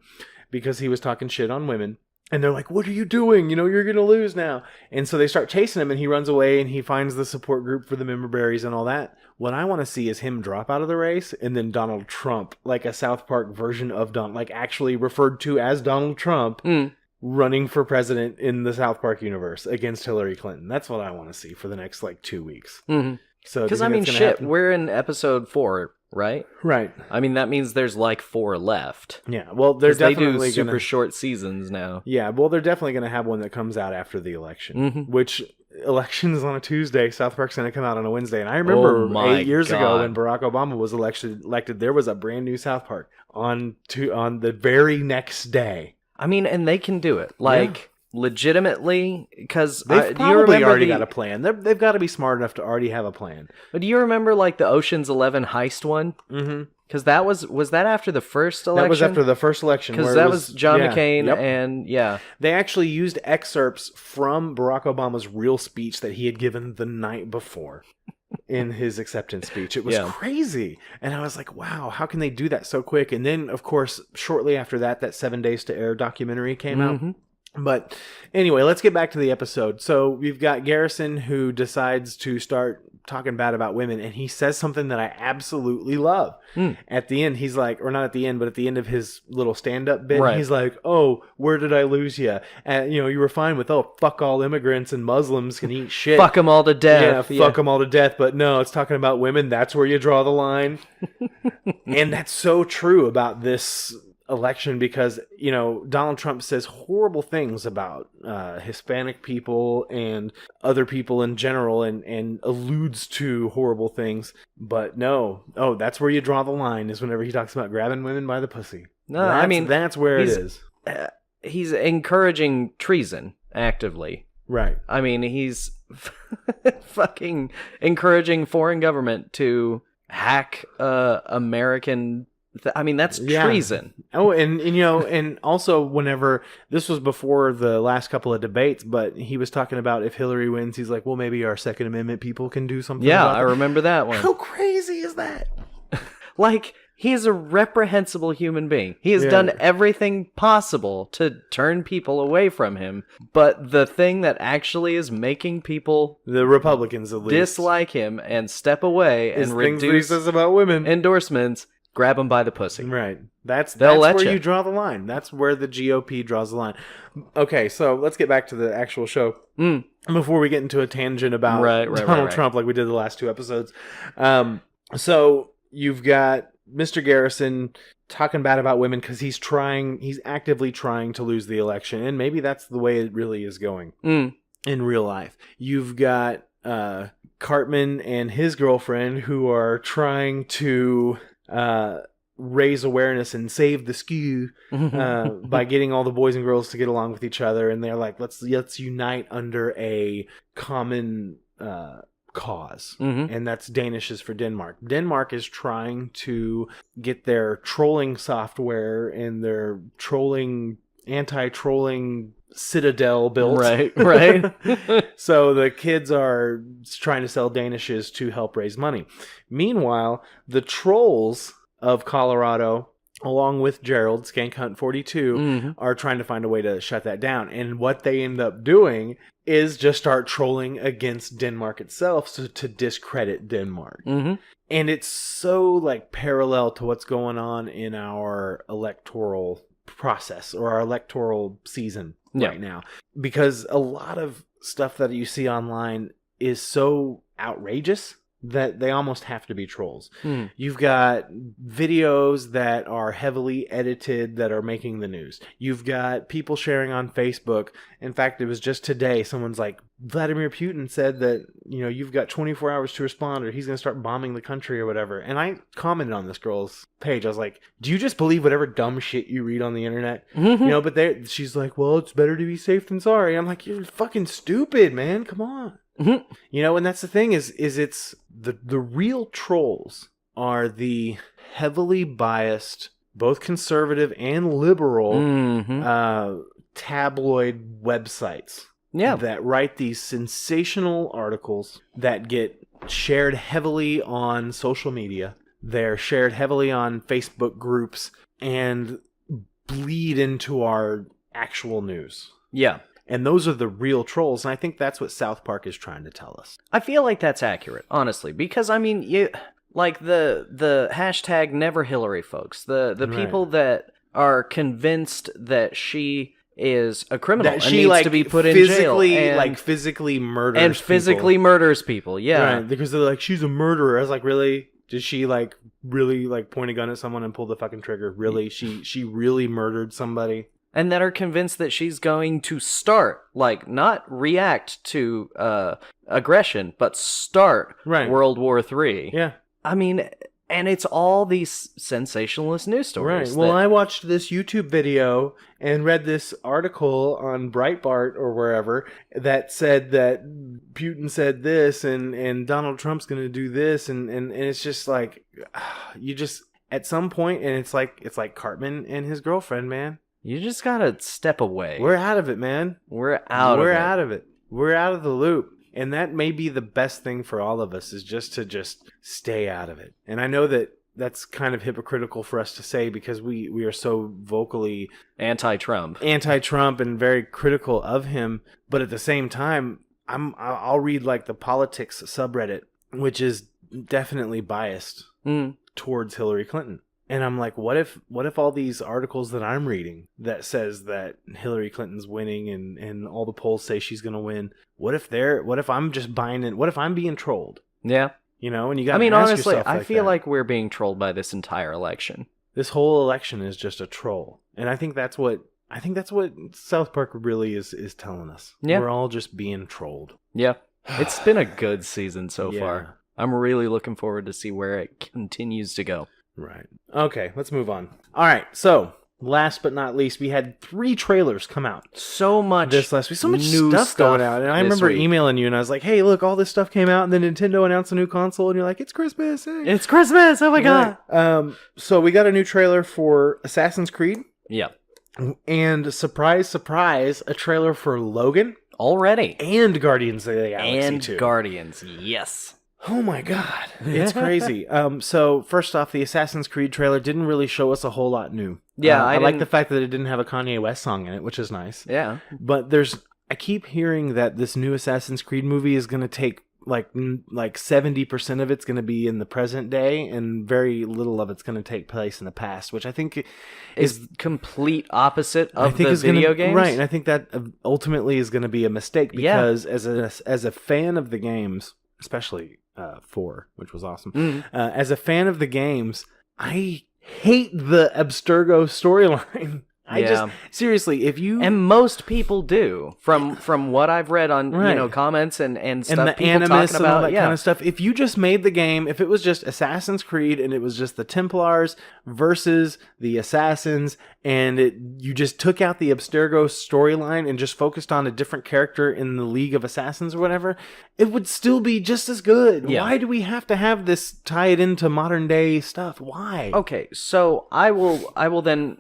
because he was talking shit on women. And they're like, what are you doing? You know, you're going to lose now. And so they start chasing him, and he runs away, and he finds the support group for the member berries and all that. What I want to see is him drop out of the race, and then Donald Trump, like a South Park version of like actually referred to as Donald Trump, running for president in the South Park universe against Hillary Clinton. That's what I want to see for the next, 2 weeks. Mm-hmm. So, because, I mean, shit, we're in episode 4, right? Right. I mean, that means there's 4 left. Yeah, well, they're definitely they do super short seasons now. Yeah, well, they're definitely going to have one that comes out after the election, which election is on a Tuesday. South Park's going to come out on a Wednesday. And I remember 8 years ago when Barack Obama was elected, there was a brand new South Park on the very next day. I mean, and they can do it. Legitimately, because they've probably already got a plan. They've got to be smart enough to already have a plan. But do you remember the Ocean's 11 heist one? Mm-hmm. Because that was that after the first election? That was after the first election. Because that was John McCain and they actually used excerpts from Barack Obama's real speech that he had given the night before in his acceptance speech. It was crazy. And I was like, wow, how can they do that so quick? And then, of course, shortly after that 7 Days to Air documentary came out. But anyway, let's get back to the episode. So we've got Garrison, who decides to start talking bad about women, and he says something that I absolutely love. At the end, he's like, or not at the end, but at the end of his little stand-up bit, he's like, oh, where did I lose you? And, you were fine with, fuck all immigrants and Muslims can eat shit. Fuck them all to death. Yeah, fuck them all to death. But no, it's talking about women. That's where you draw the line. And that's so true about this election, because Donald Trump says horrible things about Hispanic people and other people in general, and alludes to horrible things. But no, that's where you draw the line, is whenever he talks about grabbing women by the pussy. No, I mean, that's where it is. He's encouraging treason actively. Right. I mean, he's fucking encouraging foreign government to hack American. I mean, that's treason. Oh, and also whenever, this was before the last couple of debates, but he was talking about if Hillary wins, he's like, well, maybe our Second Amendment people can do something about I remember that one. How crazy is that? He is a reprehensible human being. He has done everything possible to turn people away from him, but the thing that actually is making people, the Republicans at least, dislike him and step away and reduce things he says about women endorsements, grab them by the pussy. Right. That's where you draw the line. That's where the GOP draws the line. Okay, so let's get back to the actual show. Before we get into a tangent about Donald Trump like we did the last 2 episodes. So you've got Mr. Garrison talking bad about women because he's actively trying to lose the election. And maybe that's the way it really is going in real life. You've got Cartman and his girlfriend who are trying to raise awareness and save the skew by getting all the boys and girls to get along with each other. And they're like, let's unite under a common cause. And that's Danish is for Denmark. Denmark is trying to get their trolling software and their anti-trolling citadel built. Right. So the kids are trying to sell Danishes to help raise money. Meanwhile, the trolls of Colorado, along with Gerald, Skank Hunt 42, are trying to find a way to shut that down. And what they end up doing is just start trolling against Denmark itself to discredit Denmark. And it's so like parallel to what's going on in our electoral process or our electoral season right now, because a lot of stuff that you see online is so outrageous that they almost have to be trolls. You've got videos that are heavily edited that are making the news. You've got people sharing on Facebook. In fact, it was just today, someone's like, Vladimir Putin said that, you've got 24 hours to respond or he's going to start bombing the country or whatever. And I commented on this girl's page. I was like, do you just believe whatever dumb shit you read on the internet? But she's like, well, it's better to be safe than sorry. I'm like, you're fucking stupid, man. Come on. And that's the thing is it's the real trolls are the heavily biased, both conservative and liberal tabloid websites that write these sensational articles that get shared heavily on social media. They're shared heavily on Facebook groups and bleed into our actual news. Yeah. And those are the real trolls, and I think that's what South Park is trying to tell us. I feel like that's accurate, honestly, because, I mean, like the hashtag Never Hillary folks, the people that are convinced that she is a criminal and needs to be put in jail. Physically murders and physically people. Murders people, yeah. Right, because they're like, she's a murderer. I was like, really? Did she, really, point a gun at someone and pull the fucking trigger? Really? She really murdered somebody? And that are convinced that she's going to start, not react to aggression, but start World War III. Yeah. I mean, and it's all these sensationalist news stories. Right. Well, I watched this YouTube video and read this article on Breitbart or wherever that said that Putin said this and Donald Trump's going to do this. And it's just like, you just, at some point, and it's like Cartman and his girlfriend, man. You just gotta step away. We're out of it, man. We're out of it. We're out of the loop. And that may be the best thing for all of us, is just to stay out of it. And I know that that's kind of hypocritical for us to say because we are so vocally anti-Trump and very critical of him. But at the same time, I'll read the politics subreddit, which is definitely biased towards Hillary Clinton. And I'm like, what if all these articles that I'm reading that says that Hillary Clinton's winning and all the polls say she's going to win, what if I'm just buying it? What if I'm being trolled? Yeah. And you got to I mean, ask honestly, yourself I feel like we're being trolled by this entire election. This whole election is just a troll. And I think that's what South Park really is telling us. Yeah. We're all just being trolled. Yeah. It's been a good season so far. I'm really looking forward to see where it continues to go. Right. Okay, let's move on. All right, so last but not least, we had 3 trailers come out. So much this last week. So much new stuff going out. And I remember emailing you and I was like, hey, look, all this stuff came out and then Nintendo announced a new console and you're like, it's Christmas. Hey. It's Christmas. Oh my God. So we got a new trailer for Assassin's Creed. Yeah. And surprise, surprise, a trailer for Logan. Already. And Guardians of the Galaxy 2. And Guardians, yes. Oh my God. It's crazy. So first off, the Assassin's Creed trailer didn't really show us a whole lot new. Yeah, I like the fact that it didn't have a Kanye West song in it, which is nice. Yeah. But I keep hearing that this new Assassin's Creed movie is going to take like 70% of it's going to be in the present day and very little of it's going to take place in the past, which I think is complete opposite of the video games. Right. And I think that ultimately is going to be a mistake because as a fan of the games, especially 4, which was awesome. As a fan of the games, I hate the Abstergo storyline. I just seriously, if you and most people do from what I've read on comments and stuff, and the people animus talking and about all that kind of stuff. If you just made the game, if it was just Assassin's Creed and it was just the Templars versus the Assassins, and you just took out the Abstergo storyline and just focused on a different character in the League of Assassins or whatever, it would still be just as good. Yeah. Why do we have to have this tie it into modern day stuff? Why? Okay, so I will then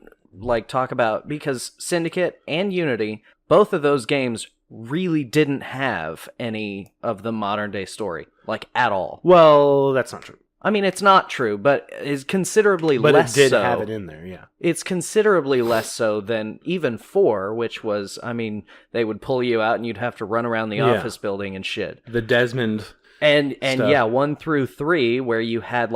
talk about, because Syndicate and Unity, both of those games really didn't have any of the modern day story, at all. Well, that's not true. I mean, it's not true, but it's considerably less so. But it did have it in there, yeah. It's considerably less so than even 4, which was, I mean, they would pull you out and you'd have to run around the office building and shit. The Desmond and stuff. Yeah, 1 through 3, where you had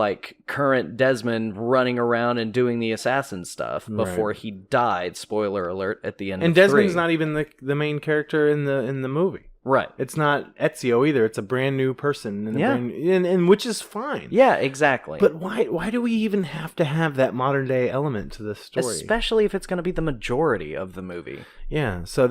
current Desmond running around and doing the assassin stuff before he died. Spoiler alert at the end of 3. And Desmond's not even the main character in the movie. Right. It's not Ezio either. It's a brand new person. And which is fine. Yeah, exactly. But why do we even have to have that modern day element to this story? Especially if it's going to be the majority of the movie. Yeah, so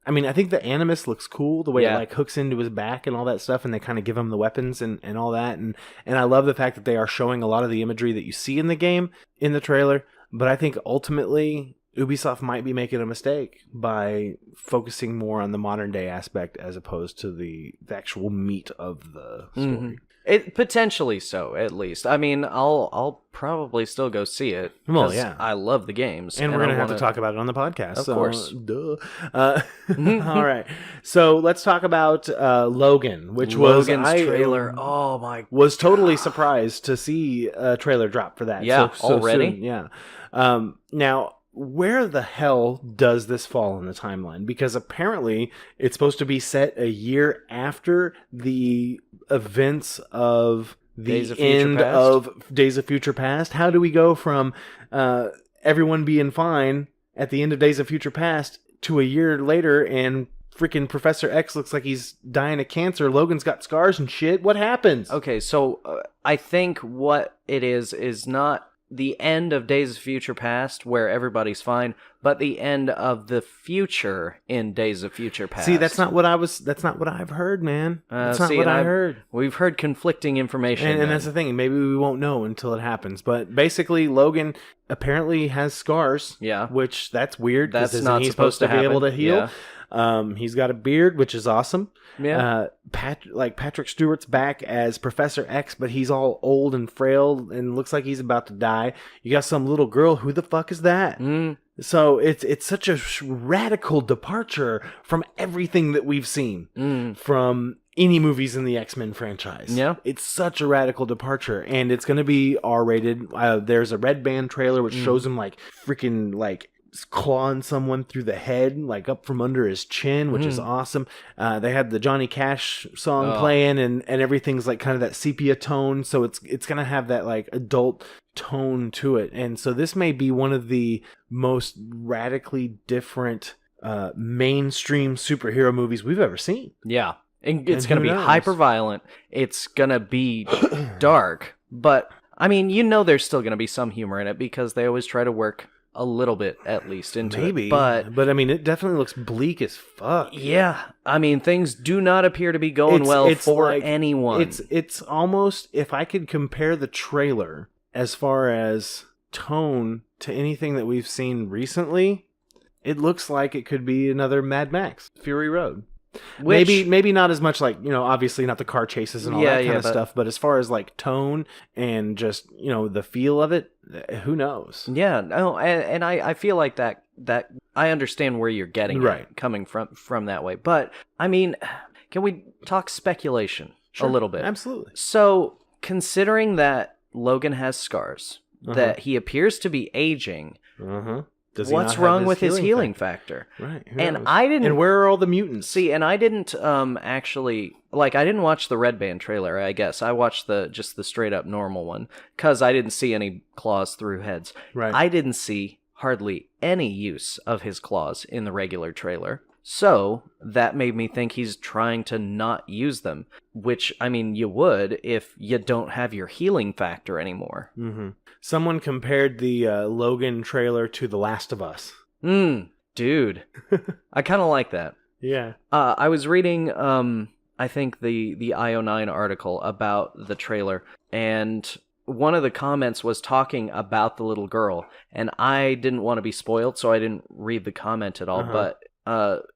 I think the animus looks cool, the way it hooks into his back and all that stuff, and they kind of give him the weapons and all that. And I love the fact that they are showing a lot of the imagery that you see in the game, in the trailer. But I think ultimately Ubisoft might be making a mistake by focusing more on the modern day aspect as opposed to the actual meat of the story. Mm-hmm. It potentially so, at least. I mean, I'll probably still go see it. Well, yeah, I love the games, and we're gonna have to talk about it on the podcast, of course. Duh. All right, so let's talk about Logan, which Logan's trailer. Oh my! Was totally surprised to see a trailer drop for that. Yeah, so already. Soon. Yeah. Now, where the hell does this fall in the timeline? Because apparently it's supposed to be set a year after the events of the end of Days of Future Past. How do we go from everyone being fine at the end of Days of Future Past to a year later and freaking Professor X looks like he's dying of cancer? Logan's got scars and shit. What happens? Okay, so I think what it is not the end of Days of Future Past where everybody's fine, but the end of the future in Days of Future Past. See, that's not what I've heard, man. That's not what I heard. We've heard conflicting information. And that's the thing. Maybe we won't know until it happens. But basically, Logan apparently has scars. Yeah. Which, that's weird. That's not supposed to be able to heal. Yeah. He's got a beard, which is awesome. Yeah. Patrick Stewart's back as Professor X, but he's all old and frail and looks like he's about to die. You got some little girl. Who the fuck is that? So it's such a radical departure from everything that we've seen from any movies in the X-Men franchise. Yeah. It's such a radical departure, and it's going to be R-rated. There's a Red Band trailer which shows him freaking clawing someone through the head, up from under his chin, which is awesome. They had the Johnny Cash song playing, and everything's kind of that sepia tone, so it's gonna have that adult tone to it. And so this may be one of the most radically different mainstream superhero movies we've ever seen. Yeah. And it's going to be hyper violent. It's going to be dark, but I mean, there's still going to be some humor in it because they always try to work a little bit at least into it. But I mean, it definitely looks bleak as fuck. Yeah. I mean, things do not appear to be going well for anyone. It's almost, if I could compare the trailer as far as tone to anything that we've seen recently, it looks like it could be another Mad Max, Fury Road. Maybe not as much obviously not the car chases and all that kind of stuff, but as far as tone and just the feel of it, who knows? Yeah, no, and I feel like that I understand where you're getting right, coming from that way. But I mean, can we talk speculation a little bit? Absolutely. So considering that Logan has scars, that he appears to be aging. What's wrong with his healing factor? Right. And where are all the mutants? See, and I didn't actually I didn't watch the Red Band trailer, I guess. I watched just the straight up normal one cuz I didn't see any claws through heads. Right. I didn't see hardly any use of his claws in the regular trailer. So, that made me think he's trying to not use them, which I mean, you would if you don't have your healing factor anymore. Someone compared the Logan trailer to The Last of Us. Dude. I kind of like that. Yeah. I was reading, I think, the IO9 article about the trailer, and one of the comments was talking about the little girl, and I didn't want to be spoiled, so I didn't read the comment at all, but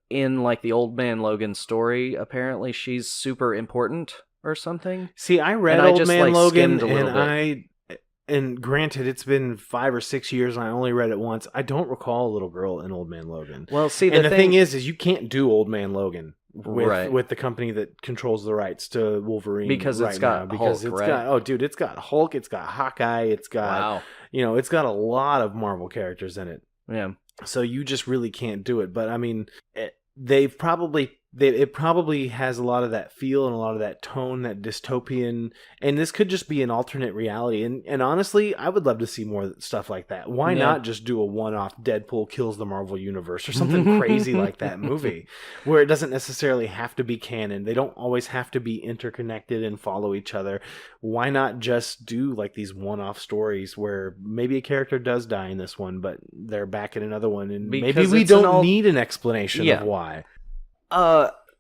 in, like, the Old Man Logan story, apparently she's super important or something. See, I read And I Old just, Man like, Logan, skimmed a little and bit. and granted, it's been 5 or 6 years, and I only read it once. I don't recall a little girl in Old Man Logan. Well, see, and the thing is you can't do Old Man Logan Right. with the company that controls the rights to Wolverine Because it's right got now. Because Hulk, it's right? got it's got Hulk, it's got Hawkeye, it's got Wow. it's got a lot of Marvel characters in it. Yeah. So you just really can't do it. But I mean, it probably has a lot of that feel and a lot of that tone, that dystopian, and this could just be an alternate reality. And honestly, I would love to see more stuff like that. Why not just do a one-off Deadpool kills the Marvel Universe or something crazy like that movie, where it doesn't necessarily have to be canon. They don't always have to be interconnected and follow each other. Why not just do like these one-off stories where maybe a character does die in this one, but they're back in another one, and Because maybe we it's an don't need an explanation of why.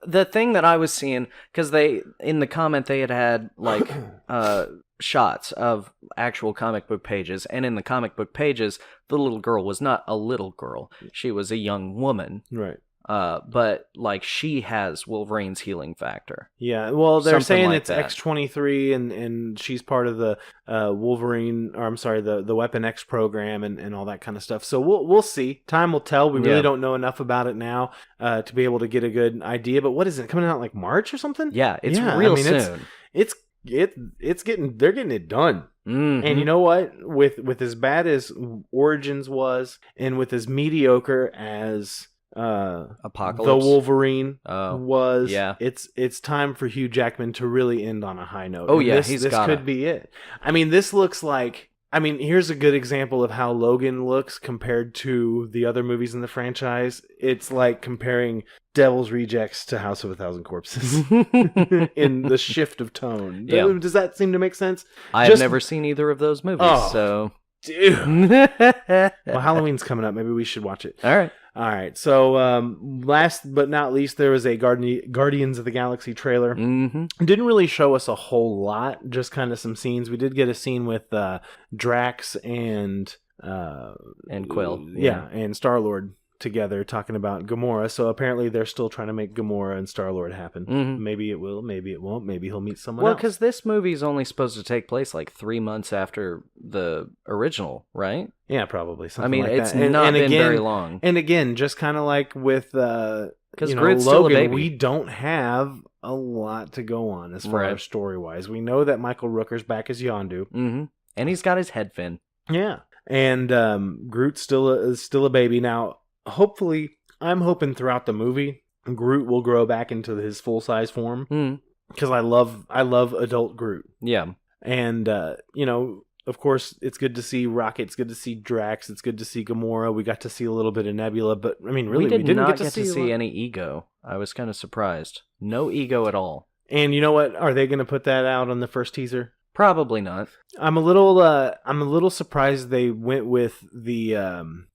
The thing that I was seeing, because in the comment they had like shots of actual comic book pages, and in the comic book pages, the little girl was not a little girl; she was a young woman. Right. But like she has Wolverine's healing factor. Yeah, well, they're Something saying like it's that. X-23, and she's part of the Wolverine, or I'm sorry, the Weapon X program and all that kind of stuff. So we'll see. Time will tell. We really don't know enough about it now to be able to get a good idea. But what is it, coming out like March or something? Yeah, it's real soon. It's they're getting it done. Mm-hmm. And you know what? With as bad as Origins was, and with as mediocre as Apocalypse, the Wolverine was, yeah. It's time for Hugh Jackman to really end on a high note. Oh, and yeah, this could be it. I mean, this looks like, here's a good example of how Logan looks compared to the other movies in the franchise. It's like comparing Devil's Rejects to House of a Thousand Corpses in the shift of tone. Yeah. Does that seem to make sense? I have never seen either of those movies, so dude. Well, Halloween's coming up. Maybe we should watch it. All right. So, last but not least, there was a Guardians of the Galaxy trailer. Mm-hmm. It didn't really show us a whole lot, just kind of some scenes. We did get a scene with Drax and Quill. Yeah, and Star-Lord together talking about Gamora. So apparently they're still trying to make Gamora and Star-Lord happen. Mm-hmm. Maybe it will, maybe it won't. Maybe he'll meet someone else. Well, because this movie's only supposed to take place like 3 months after the original, right? Yeah, probably. Something like it's that. not been very long. And again, just kind of like with Groot's Logan, still a baby. we don't have a lot to go on as far as story-wise. We know that Michael Rooker's back as Yondu. Mm-hmm. And he's got his head fin. Yeah. And Groot's still a baby. Now, hopefully, I'm hoping throughout the movie, Groot will grow back into his full-size form. Because I love adult Groot. Yeah. And, of course, it's good to see Rocket. It's good to see Drax. It's good to see Gamora. We got to see a little bit of Nebula, but really, we didn't not get to see any Ego. I was kind of surprised. No Ego at all. And you know what? Are they going to put that out on the first teaser? Probably not. I'm a little surprised they went with the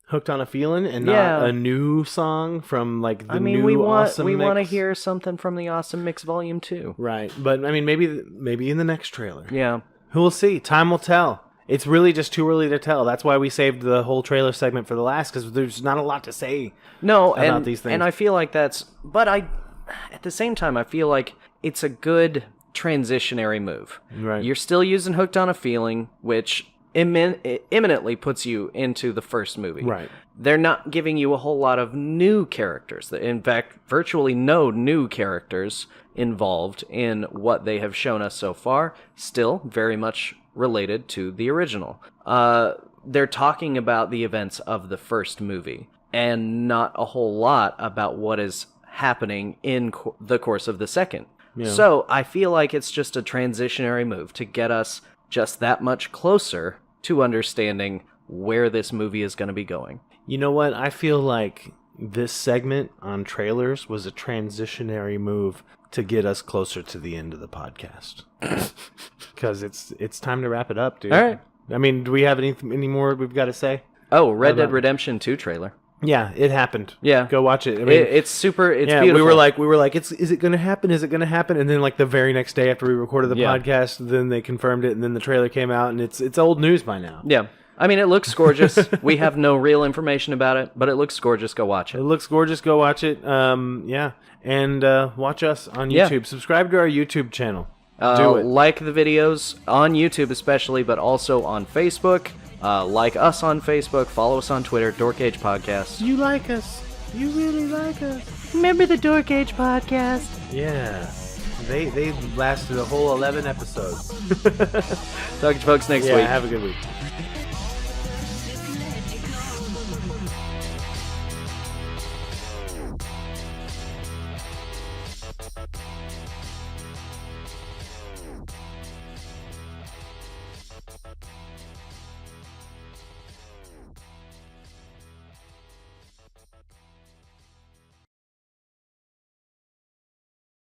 Hooked on a Feeling and not a new song from like the new Awesome Mix. We want to hear something from the Awesome Mix Volume 2. Right, but maybe in the next trailer. Yeah. Who will see? Time will tell. It's really just too early to tell. That's why we saved the whole trailer segment for the last, because there's not a lot to say about these things. And I feel like at the same time, I feel like it's a good transitionary move. Right. You're still using Hooked on a Feeling, which imminently puts you into the first movie. Right. They're not giving you a whole lot of new characters. In fact, virtually no new characters involved in what they have shown us so far. Still very much related to the original. They're talking about the events of the first movie and not a whole lot about what is happening in the course of the second. Yeah. So I feel like it's just a transitionary move to get us just that much closer to understanding where this movie is going to be going. You know what? I feel like this segment on trailers was a transitionary move to get us closer to the end of the podcast. Because it's time to wrap it up, dude. All right. Do we have any more we've got to say? Oh, Red Dead Redemption 2 trailer. Yeah, it happened. Yeah. Go watch it. I mean, It's super. It's yeah, beautiful. we were like, is it going to happen? Is it going to happen? And then like the very next day after we recorded the podcast, then they confirmed it, and then the trailer came out, and it's old news by now. Yeah. I mean, it looks gorgeous. We have no real information about it, but it looks gorgeous. Go watch it. It looks gorgeous. Go watch it. Yeah, and watch us on YouTube. Yeah. Subscribe to our YouTube channel. Do it. Like the videos on YouTube especially, but also on Facebook. Like us on Facebook. Follow us on Twitter, Dork Age Podcast. You like us. You really like us. Remember the Dork Age Podcast? Yeah. They lasted a whole 11 episodes. Talk to you folks next week. Yeah, have a good week.